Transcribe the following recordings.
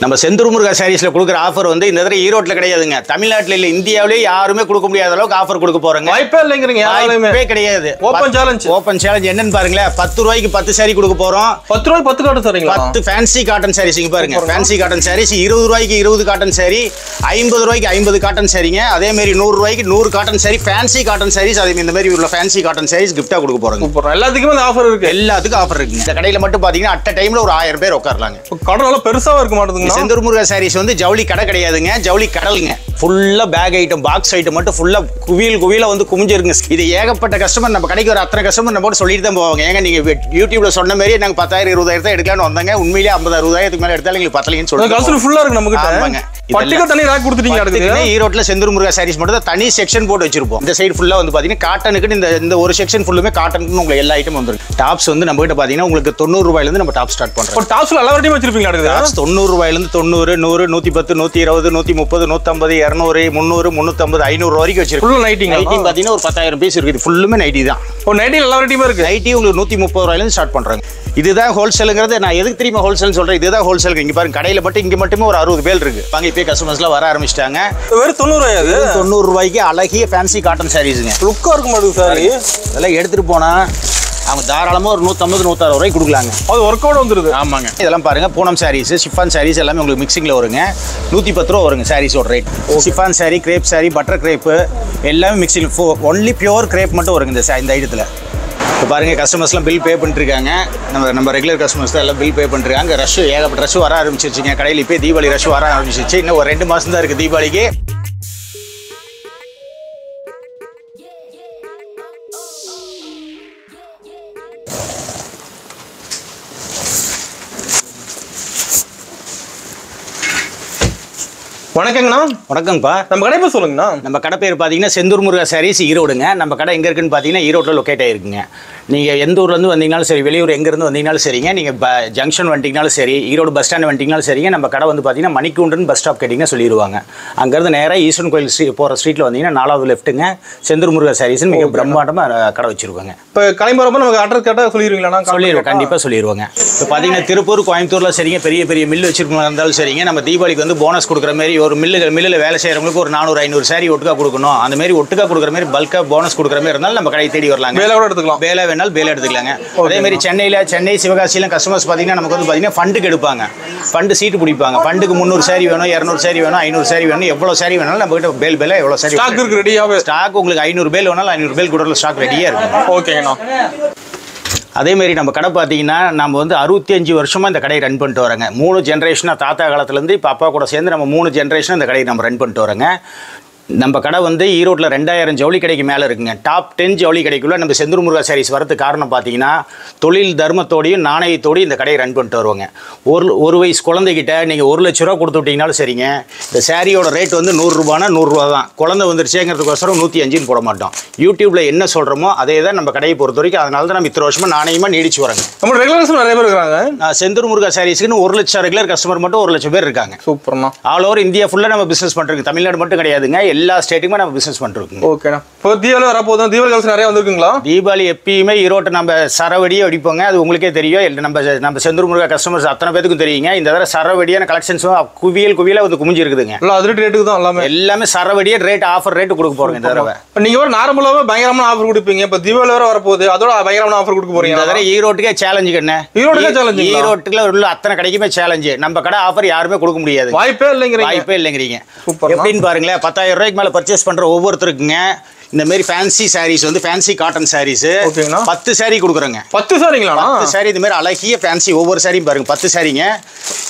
நம்ம செந்தூர் முருகா சாரீஸ்ல கொடுக்குற ஆஃபர் வந்து இந்த தடவை ஈரோட்ல கிடையாதுங்க. தமிழ்நாட்டில் இல்ல இந்தியாவிலே யாருமே கொடுக்க முடியாத அளவுக்கு ஆஃபர் கொடுக்க போறாங்க. வாய்ப்பே இல்லைங்கிறீங்க. யாராலுமே கிடையாது. Open challenge. ஓபன் சேலஞ்ச் என்னன்னு பாருங்களேன். 10 ரூபாய்க்கு 10 சாரி கொடுக்க போறோம். 10 ரூபாய்க்கு 10 காட்டன் சாரிங்களா? 10 ஃபேன்சி காட்டன் சாரீஸ் இங்க பாருங்க. ஃபேன்சி காட்டன் சாரீஸ் 20 ரூபாய்க்கு 20 காட்டன் சாரி, 50 ரூபாய்க்கு 50 காட்டன் சாரிங்க. அதே மாதிரி 100 ரூபாய்க்கு 100 cotton sari, fancy cotton saris. அதே இந்த மாதிரி உள்ள ஃபேன்சி காட்டன் சாரீஸ் கிஃப்டா கொடுக்க போறாங்க. சூப்பர். எல்லாத்துக்குமே இந்த ஆஃபர் இருக்கு. எல்லாத்துக்கும் ஆஃபர் இருக்குங்க. இந்த கடையில மட்டும் பாத்தீங்கன்னா அட் டைம்ல ஒரு 1000 பேர் உட்காரலாங்க. கடை நல்லா பெருசாவே இருக்க மாட்டேங்குது. செந்தூர் முருகா சாரீஸ் வந்து ஜவுளி கடை கிடையாதுங்க, ஜவுளி கடலுங்க. ஃபுல்லா பேக் ஐட்டம், பாக்ஸ் ஐட்டம் மட்டும் ஃபுல்லா குவியல வந்து குமிஞ்சிருங்க. இது ஏகப்பட்ட கஸ்டமர் நம்ம கடைக்கு ஒரு அத்தனை கஸ்டமர் நம்ம கூட சொல்லிட்டு தான் போவாங்க. ஏங்க நீங்க யூடியூப்ல சொன்ன மாதிரி நாங்க 10,000 20,000 எடுக்கலாம்னு வந்தாங்க. உண்மையிலேயே 50 60,000 மேல எடுத்தாலும் எங்களுக்கு பத்தலைன்னு சொல்லுங்க. கஸ்டமர் ஃபுல்லா இருக்கு நம்ம கிட்ட. பட்டிக தனி ராக் கொடுத்துட்டீங்க. அடுத்து ஈரோட்ல செந்தூர் முருகா சாரீஸ் மட்டும் தான் தனி செக்ஷன் போட்டு வச்சிருப்போம். இந்த சைடு ஃபுல்லா வந்து பாத்தீங்கன்னா காட்டனுக்கு இந்த ஒரு செக்ஷன் ஃபுல்லுமே காட்டனுக்கு உங்களுக்கு எல்லா ஐட்டம் வந்துருக்கு. டாப்ஸ் வந்து நம்ம கிட்ட பாத்தீங்கன்னா உங்களுக்கு 90 ரூபாயில இருந்து நம்ம டாப் ஸ்டார்ட் பண்றோம். டாப்ஸ்ல எல்லா வெரைட்டியும் வச்சிருப்பீங்க. அடுத்து 90 ரூபாயில இருந்து 90 100 110 120 130 150 200 300 350 500 வரைக்கும் வச்சிருக்கோம். ஃபுல் நைட்டிங். நைட்டிங் பாத்தீங்கன்னா ஒரு 10,000 பீஸ் இருக்குது. ஃபுல்லுமே நைட்டி தான். ஒரு நைட்டி எல்லா வெரைட்டியுமே இருக்கு. நைட்டி உங்களுக்கு 130 ரூபாயில இருந்து ஸ்டார்ட் பண்றாங்க. இதுதான் ஹோல்சேலுங்கிறது. நான் எதுக்கு தெரியுமா ஹோல்சேல் சொல்றேன்? இதுதான் ஹோல்சேல். இங்க பாருங்க கடையில மட்டும் இங்க மட்டுமே ஒரு 60 பேர் இருக்கு. வாங்க இப்போ கஸ்டமர்ஸ்லாம் வர ஆரம்பிச்சிட்டாங்க. வெறும் 90 ரூபாய். 90 ரூபாய்க்கு அழகிய ஃபேன்சி காட்டன் சாரீஸ்ங்க. லுக்கா இருக்க மாட்டேங்குது சாரி. இதெல்லாம் எடுத்துட்டு போனா அவங்க தாராளமாக ஒரு 150 160 ரூபாய்க்கு கொடுக்கலாங்க. அது ஒர்க் அவுட் வந்துருது. ஆமாங்க. இதெல்லாம் பாருங்க பூனம் சாரீஸ், ஷிஃபான் சாரீஸ் எல்லாமே உங்களுக்கு மிக்சிங்ல வருங்க. 110 ரூபா வருங்க சாரீஸோட rate. Chiffon sari, crepe sari, butter crepe எல்லாமே மிக்சிங். ஒன்லி பியூர் கிரேப் மட்டும் வருங்க இந்த ஐட்டத்தில். இப்போ பாருங்க கஸ்டமர்ஸ்லாம் பில் பே பண்ணிருக்காங்க. நம்ம ரெகுலர் கஸ்டமர்ஸ் தான் எல்லாம் பில் பே பண்ணிருக்காங்க. ரஷ் ஏகப்பட்ட ரஷ் வர ஆரம்பிச்சிருச்சுங்க கடையில். இப்போ தீபாவளி ரஷ் வர ஆரம்பிச்சிருச்சு. இன்னும் ஒரு 2 மாதம் தான் இருக்குது தீபாவளிக்கு. வணக்கங்கண்ணா. வணக்கங்கப்பா. நம்ம கடை பேர் சொல்லுங்கண்ணா. நம்ம கடை பேர் பார்த்தீங்கன்னா செந்தூர் முருகா சாரீஸ் ஈரோடுங்க. நம்ம கடை எங்கே இருக்குன்னு பார்த்தீங்கன்னா ஈரோட்டில் லொக்கேட் ஆகிருக்குங்க. நீங்கள் எந்த ஊர்லேருந்து வந்தீங்கனாலும் சரி, வெளியூர் எங்கேருந்து வந்தீங்கனாலும் சரிங்க. நீங்கள் ஜங்ஷன் வந்துட்டீங்கனாலும் சரி, ஈரோடு பஸ் ஸ்டாண்ட் வந்துட்டீங்கனாலும் சரிங்க. நம்ம கடை வந்து பார்த்தீங்கன்னா மணிக்கூண்டன் பஸ் ஸ்டாப் கேட்டிங்கன்னா சொல்லிடுவாங்க. அங்கேருந்து நேராக ஈஸ்வரன் கோயில் போகிற ஸ்ட்ரீட்டில் வந்தீங்கன்னா 4வது லெஃப்ட்டுங்க செந்தூர் முருகா சாரீஸ்னு மிக பிரம்மாண்டமாக கடை வச்சுருவாங்க. இப்போ கிளம்புறப்ப நமக்கு அட்ரஸ் கேட்டால் சொல்லிடுவீங்களா? சொல்லிடுவோம், கண்டிப்பாக சொல்லிடுவாங்க. இப்போ பார்த்தீங்கன்னா திருப்பூர், கோயம்புத்தூரில் சரிங்க பெரிய பெரிய மில் வச்சிருக்கவங்க இருந்தாலும் சரிங்க. நம்ம தீபாவளிக்கு வந்து போனஸ் கொடுக்குற மாதிரி ஒரு மில்லில் வேலை செய்கிறவங்களுக்கு ஒரு 400 500 சாரி ஒட்டுக்கா கொடுக்கணும். அந்த மாதிரி ஒட்டுக்கா கொடுக்குற மாதிரி பல்காக போனஸ் கொடுக்குற மாதிரி இருந்தாலும் நம்ம கடையை தேடி வரலாங்க. வேலை கூட எடுத்துக்கலாம். வேலை வேணாலும் வேலை எடுத்துக்கலாங்க. அதே மாதிரி சென்னை சிவகாசியிலும் கஸ்டமர்ஸ் பார்த்தீங்கன்னா நமக்கு வந்து பார்த்தீங்கன்னா ஃபண்டுக்கு எடுப்பாங்க. ஃபண்டு சீட்டு பிடிப்பாங்க. ஃபண்டுக்கு 300 சாரி வேணும், 200 சாரி வேணும், 500 சாரி வேணும். எவ்வளோ சாரி வேணாலும் நம்ம கிட்ட பேல் எவ்வளோ சாரி ஸ்டாக் இருக்கு ரெடியாகவே. ஸ்டாக் உங்களுக்கு 500 பேல் வேணாலும் 500 பேல் கூட ஸ்டாக் ரெடியாக இருக்கும். ஓகேங்கண்ணா. அதேமாரி நம்ம கடை பார்த்தீங்கன்னா நம்ம வந்து 65 வருஷமாக இந்த கடையை ரன் பண்ணிட்டு வரோங்க. 3 ஜென்ரேஷனாக தாத்தா காலத்துலேருந்து இப்போ அப்பா கூட சேர்ந்து நம்ம 3 ஜென்ரேஷனாக இந்த கடையை நம்ம ரன் பண்ணிட்டு வரோங்க. நம்ம கடை வந்து ஈரோட்டில் 2000 ஜவுளி கடைக்கு மேலே இருக்குங்க. டாப் 10 ஜவுளி கடைக்குள்ள நம்ம செந்தூர் முருகா சாரீஸ் வரதுக்கு காரணம் பார்த்தீங்கன்னா தொழில் தர்மத்தோடையும் நாணயத்தோடையும் இந்த கடையை ரன் பண்ணிட்டு வருவாங்க. ஒரு வயசு குழந்தைகிட்ட நீங்கள் 1 லட்ச ரூபா கொடுத்து விட்டீங்கனாலும் சரிங்க. இந்த சாரியோட ரேட் வந்து 100 ரூபானா 100 ரூபா தான். குழந்தை வந்துருச்சேங்கிறதுக்கோசரம் 105ன்னு போட மாட்டோம். யூடியூப்ல என்ன சொல்கிறோமோ அதே தான் நம்ம கடையை பொறுத்த வரைக்கும். அதனால தான் நம்ம இத்தனை வருஷமாக நாணயமாக நீடிச்சு வரோங்க. நம்ம ரெகுலர் கஸ்டமர் நிறைய பேர் இருக்காங்க. செந்தூர் முருகா சாரீஸ்க்குன்னு 1 லட்சம் ரெகுலர் கஸ்டமர் மட்டும் 1 லட்சம் பேர் இருக்காங்க. சூப்பர்ண்ணா. ஆல் ஓவர் இந்தியா ஃபுல்லாக நம்ம பிஸ்னஸ் பண்ணுறோங்க. தமிழ்நாடு மட்டும் கிடையாதுங்க, எல்லா ஸ்டேட்டுக்குமே நம்ம பிசினஸ் பண்றோம். ஓகேண்ணா. இப்போ தீபாவளி வரப்போகுது. தீபாவளி கலெக்ஷன் நிறைய வந்திருக்குங்களா? தீபாவளி எப்பயுமே ஈரோட்டை நம்ம சரவடியே அடிப்போங்க. அது உங்களுக்கே தெரியும். நம்ம செந்தூர் முருகா கஸ்டமர்ஸ் அத்தனை பேருக்கும் தெரியுங்க. இந்த தடவை சரவடியான கலெக்ஷன்ஸும் குவியல வந்து குமிஞ்சு இருக்குதுங்க. அது ரேட்டுக்கு தான் எல்லாமே சரவடியே ரேட் ஆஃபர் ரேட்டு கொடுக்க போறோங்க இந்த தடவை. நீங்க ஒரு நார்மலாவே பயங்கரமான ஆஃபர் கொடுப்பீங்க. இப்போ தீபாவளி வர வரப்போகுது, அதோட பயங்கரமான ஆஃபர் கொடுக்க போறீங்க. இந்த தடவை ஈரோட்டுக்கே சேலஞ்சு கண்ணே. ஈரோட்டுல உள்ள அத்தனை கடைக்குமே சேலஞ்சு. நம்ம கடை ஆஃபர் யாருமே கொடுக்க முடியாது. வாய்ப்பே இல்லைங்கிறீங்க. எப்படின்னு பாருங்களேன். 10,000 ரூபாய்க்கு மேல பர்ச்சேஸ் பண்ற ஒவ்வொருத்தருக்குங்க இந்த மாதிரி ஃபேன்சி சாரீஸ் வந்து ஃபேன்சி காட்டன் சாரீஸ் 10 சாரி கொடுக்குறோங்க. 10 சாரிங்களா? 10 சாரி இந்த மாதிரி அழகிய ஃபேன்சி ஒவ்வொரு சாரியும் பாருங்க. 10 சாரிங்க.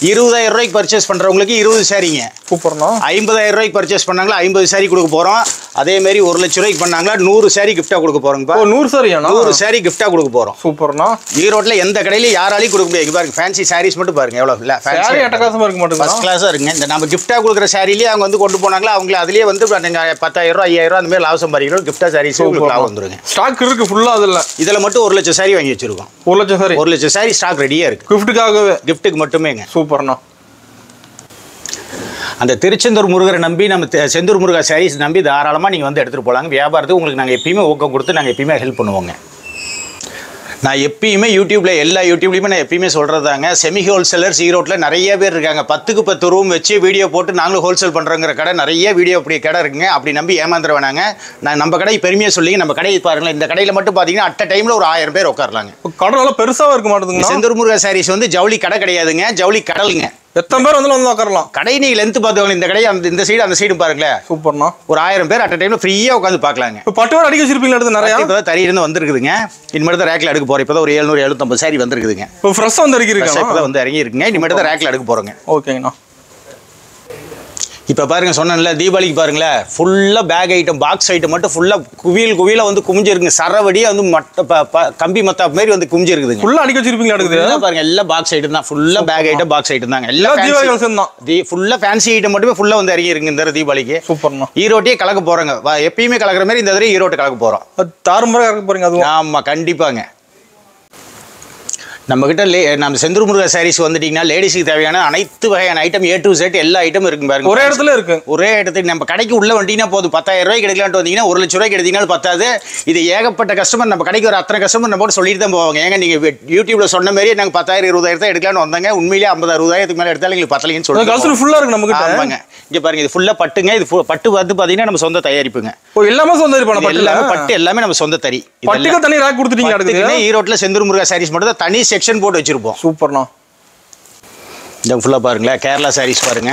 20,000 ரூபாய்க்கு பர்ச்சேஸ் பண்றவங்களுக்கு 20 சாரிங்க. சூப்பர்ண்ணா. 50,000 ரூபாய்க்கு பர்ச்சேஸ் பண்ணாங்களா 50 சாரி கொடுக்க போறோம். அதே மாதிரி 1 லட்சம் ரூபாய்க்கு பண்ணாங்களா 100 சாரி கிஃப்டா கொடுக்க போறோம். 100 சாரியா? 100 சாரி கிஃப்டா கொடுக்க போறோம். சூப்பர்ண்ணா. ஈரோட்ல எந்த கடையிலயும் யாராலையும் கொடுக்க முடியாது. பாருங்க ஃபேன்சி சாரீஸ் மட்டும் பாருங்க எவ்வளவு இல்ல சாரி அட்டகாசமா இருக்க மாட்டேங்குது. ஃபர்ஸ்ட் கிளாஸா இருக்குங்க. இந்த நம்ம கிஃப்டா கொடுக்குற சாரிலேயே அவங்க வந்து கொண்டு போனாங்களா அவங்களே அதுலயே வந்து 10,000 ரூபாய் 5,000 ரூபாய் அந்த மாதிரி லாபம் சம்பாதிக்கிறோம். கிஃப்டா சாரீஸ் லாபம் வந்துருங்க. ஸ்டாக் இருக்கு ஃபுல்லா. இதுல மட்டும் 1 லட்சம் சாரி வாங்கி வச்சிருக்கோம். 1 லட்சம் சாரி ஸ்டாக் ரெடியா இருக்கு. கிஃப்ட்டுக்கு மட்டுமேங்க. சூப்பர்ண்ணா. அந்த திருச்செந்தூர் முருகரை நம்பி நம்ம செந்தூர் முருகா சாரீஸ் நம்பி தாராளமாக நீங்கள் வந்து எடுத்துகிட்டு போகலாங்க. வியாபாரத்துக்கு உங்களுக்கு நாங்கள் எப்பயுமே ஊக்கம் கொடுத்து நாங்கள் எப்பயுமே ஹெல்ப் பண்ணுவோங்க. நான் எப்பயுமே யூடியூப்ல எல்லா யூடியூப்லையுமே நான் எப்பயுமே சொல்கிறதாங்க, செமி ஹோல்சேலர்ஸ் ஈரோட்டில் நிறைய பேர் இருக்காங்க. 10க்கு 10 ரூம் வச்சு வீடியோ போட்டு நாங்களும் ஹோல்சேல் பண்ணுறோங்கிற கடை நிறைய வீடியோ அப்படி கடை இருக்குங்க. அப்படி நம்பி ஏமாந்துட வேணாங்க. நான் நம்ம கடை பெருமையாக சொல்லிங்க, நம்ம கடையை பாருங்களேன். இந்த கடையில் மட்டும் பார்த்தீங்கன்னா அட் டைமில் ஒரு 1000 பேர் உட்காரலாங்க. கடை நல்லா பெருசாக இருக்க மாட்டேங்குது. செந்தூர் முருகா சாரீஸ் வந்து ஜவுளி கடை கிடையாதுங்க, ஜவுளி கடலுங்க. எத்தனை பேர் வந்து உட்காரலாம். கடை நீங்கள் லென்த் பார்த்துவாங்க. இந்த கடையை இந்த சைடு அந்த சைடு பாருங்களேன். சூப்பர்ண்ணா. ஒரு 1000 பேர் அட் டைமில் ஃப்ரீயாக உட்காந்து பார்க்கலாங்க. இப்போ பட்டு வேறு அடிக்க வச்சிருப்பீங்களா? எடுத்து நிறையா இப்போ தான் தறியிருந்து வந்துருக்குதுங்க. இனிமேட்டு தான் ரேக்கில் எடுக்க போகிறோம். இப்போ தான் ஒரு 700-750 சாரி வந்துருக்குதுங்க. இப்போ ஃப்ரெஷ்ஷாக வந்து இறக்கிருக்கேன். இப்போ தான் வந்து இறங்கி இருக்குங்க. இனிமேட்டு தான் ரேக்கில் எடுக்க போகிறோங்க. ஓகேங்கண்ணா. இப்போ பாருங்க, சொன்னேன்ல தீபாவளிக்கு பாருங்களேன், ஃபுல்லாக பேக் ஐட்டம், பாக்ஸ் ஐட்டம் மட்டும் ஃபுல்லாக குவியலாக வந்து குமிஞ்சிருக்குங்க. சரவடியாக வந்து கம்பி மத்தாப் மாதிரி வந்து குமிஞ்சிருக்குதுங்க. ஃபுல்லாக அடிக்க வச்சிருப்பீங்களா? எடுக்குது பாருங்க, எல்லாம் பாக்ஸ் ஐட்டம் தான். ஃபுல்லாக பேக் ஐட்டம், பாக்ஸ் ஐட்டம் தாங்க. எல்லாம் ஃபுல்லாக ஃபேன்சி ஐட்டம் மட்டுமே ஃபுல்லாக வந்து இறங்கி இருக்குங்க இந்த தீபாவளிக்கு. சூப்பர்ண்ணா. ஈரோட்டையே கலக்க போகிறோங்க. எப்பயுமே கலக்கிற மாதிரி இந்த தடவை ஈரோட்டு கலக்க போகிறோம். தாறுமுறை கலக்க போகிறீங்க அதுவும்? ஆமாம், கண்டிப்பாங்க. நம்மக்கிட்ட நம்ம செந்தூர் முருகா சாரீஸ் வந்துட்டிங்கன்னா லேடிஸுக்கு தேவையான அனைத்து வகையான ஐட்டம் A to Z எல்லா ஐட்டமும் இருக்கும் பாருங்க. ஒரே இடத்துல இருக்கு. ஒரே இடத்துக்கு நம்ம கடைக்கு உள்ள வந்தீங்கன்னா போதும். 10,000 ரூபாய்க்கு எடுக்கலான்ட்டு வந்தீங்கன்னா 1 லட்ச ரூபாய்க்கு எடுத்தீங்கன்னா பத்தாது. இது ஏகப்பட்ட கஸ்டமர் நம்ம கடைக்கு ஒரு அத்தனை கஸ்டமர் நம்ம கூட சொல்லிட்டு தான் போவாங்க. ஏங்க நீங்கள் யூடியூப்ல சொன்ன மாதிரி நாங்கள் 10,000 20,000 தான் எடுக்கலான்னு வந்தாங்க. உண்மையிலே 50-60,000 மேலே எடுத்தாலும் எங்களுக்கு பத்தலைன்னு சொல்லுவாங்க. கலெக்ஷன் ஃபுல்லாக இருக்கு நமக்கு. ஆமாங்க, இங்கே பாருங்க, இது ஃபுல்லாக பட்டுங்க. இது பட்டு வந்து பார்த்தீங்கன்னா நம்ம சொந்த தயாரிப்புங்க. எல்லாமே சொந்த தயாரிப்பு. எல்லாமே பட்டு, எல்லாமே நம்ம சொந்த தறி. பட்டுக்கு தனி ரேக் கொடுத்துட்டீங்க. ஈரோட்டில் செந்தூர் முருகா சாரீஸ் மட்டும் தான் தனி செக்ஷன் போட்டு வச்சிருப்போம். சூப்பர்ண்ணா. இந்த ஃபுல்லாக பாருங்களேன், கேரளா சாரீஸ் பாருங்க.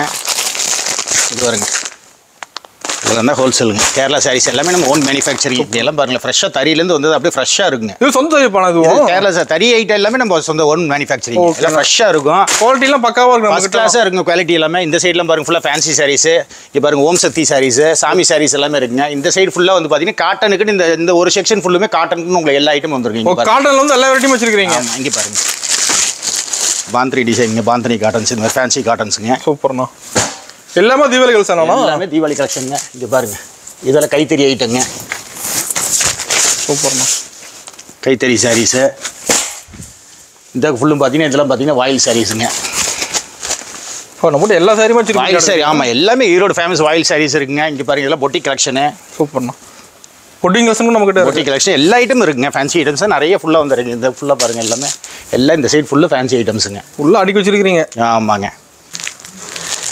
இது பாருங்க, இதெல்லாம் தான் ஹோல்சேலுங்க. கேரளா சாரீஸ் எல்லாமே நம்ம ஓன் மேனுஃபேக்சரிங். இதெல்லாம் பாருங்களேன், ஃப்ரெஷ்ஷாக தறியிலேருந்து வந்து அப்படியே ஃப்ரெஷ்ஷாக இருக்குங்க. இது சொந்த தயாரிப்பு. கேரளா தறி ஐட்டம் எல்லாமே நம்ம சொந்த ஓன் மேனுஃபேக்சரிங். எல்லாம் ஃப்ரெஷ்ஷாக இருக்கும். குவாலிட்டிலாம் பக்காவாக இருக்கும். ஃபர்ஸ்ட் கிளாஸாக இருக்குங்க குவாலிட்டி எல்லாமே. இந்த சைட்லாம் பாருங்க, ஃபுல்லாக ஃபேன்சி சாரீஸ். இப்போ பாருங்க, ஓம் சக்தி சாரீஸ், சாமி சாரீஸ் எல்லாமே இருக்குங்க. இந்த சைடு ஃபுல்லாக வந்து பார்த்தீங்கன்னா காட்டனுக்குன்னு இந்த ஒரு செக்ஷன் ஃபுல்லுமே காட்டனுக்குன்னு உங்களுக்கு எல்லா ஐட்டம் வந்துருக்கீங்க. காட்டனில் வந்து எல்லா வெரைட்டியும் வச்சிருக்கீங்க. இங்கே பாருங்க, பாந்திரி டிசைனுங்க, பாந்தினி காட்டன்ஸ், இந்த மாதிரி ஃபேன்சி காட்டன்ஸுங்க. சூப்பர்ண்ணா. எல்லாமே தீபாவளி கலெக்ஷன். எல்லாமே தீபாவளி கலெக்ஷனுங்க. இங்கே பாருங்க, இதெல்லாம் கைத்தறி ஐட்டங்க. சூப்பர்ண்ணா. கைத்தறி சாரீஸு. இந்த ஃபுல்லும் பார்த்தீங்கன்னா இதெல்லாம் பார்த்தீங்கன்னா வாயில் சாரீஸுங்க. நம்மகிட்ட எல்லா சாரியும் வச்சிருக்கோம். வாயில் சாரி, ஆமாம், எல்லாமே ஈரோடு ஃபேமஸ் வாயில் சாரீஸ் இருக்குங்க. இங்கே பாருங்க, இதெல்லாம் பொட்டி கலெக்ஷனு. சூப்பர்ண்ணா. பொட்டிங் கலெக்ஷன் நம்மகிட்ட பொட்டி கலெக்ஷன் எல்லா ஐட்டம் இருக்குங்க. ஃபேன்சி ஐட்டம்ஸ் நிறைய ஃபுல்லாக வந்துருக்கு. இந்த ஃபுல்லாக பாருங்கள், எல்லாமே எல்லாம் இந்த சைடு ஃபுல்லாக ஃபேன்சி ஐட்டம்ஸுங்க. ஃபுல்லாக அடிக்க வச்சிருக்கிறீங்க. ஆமாங்க.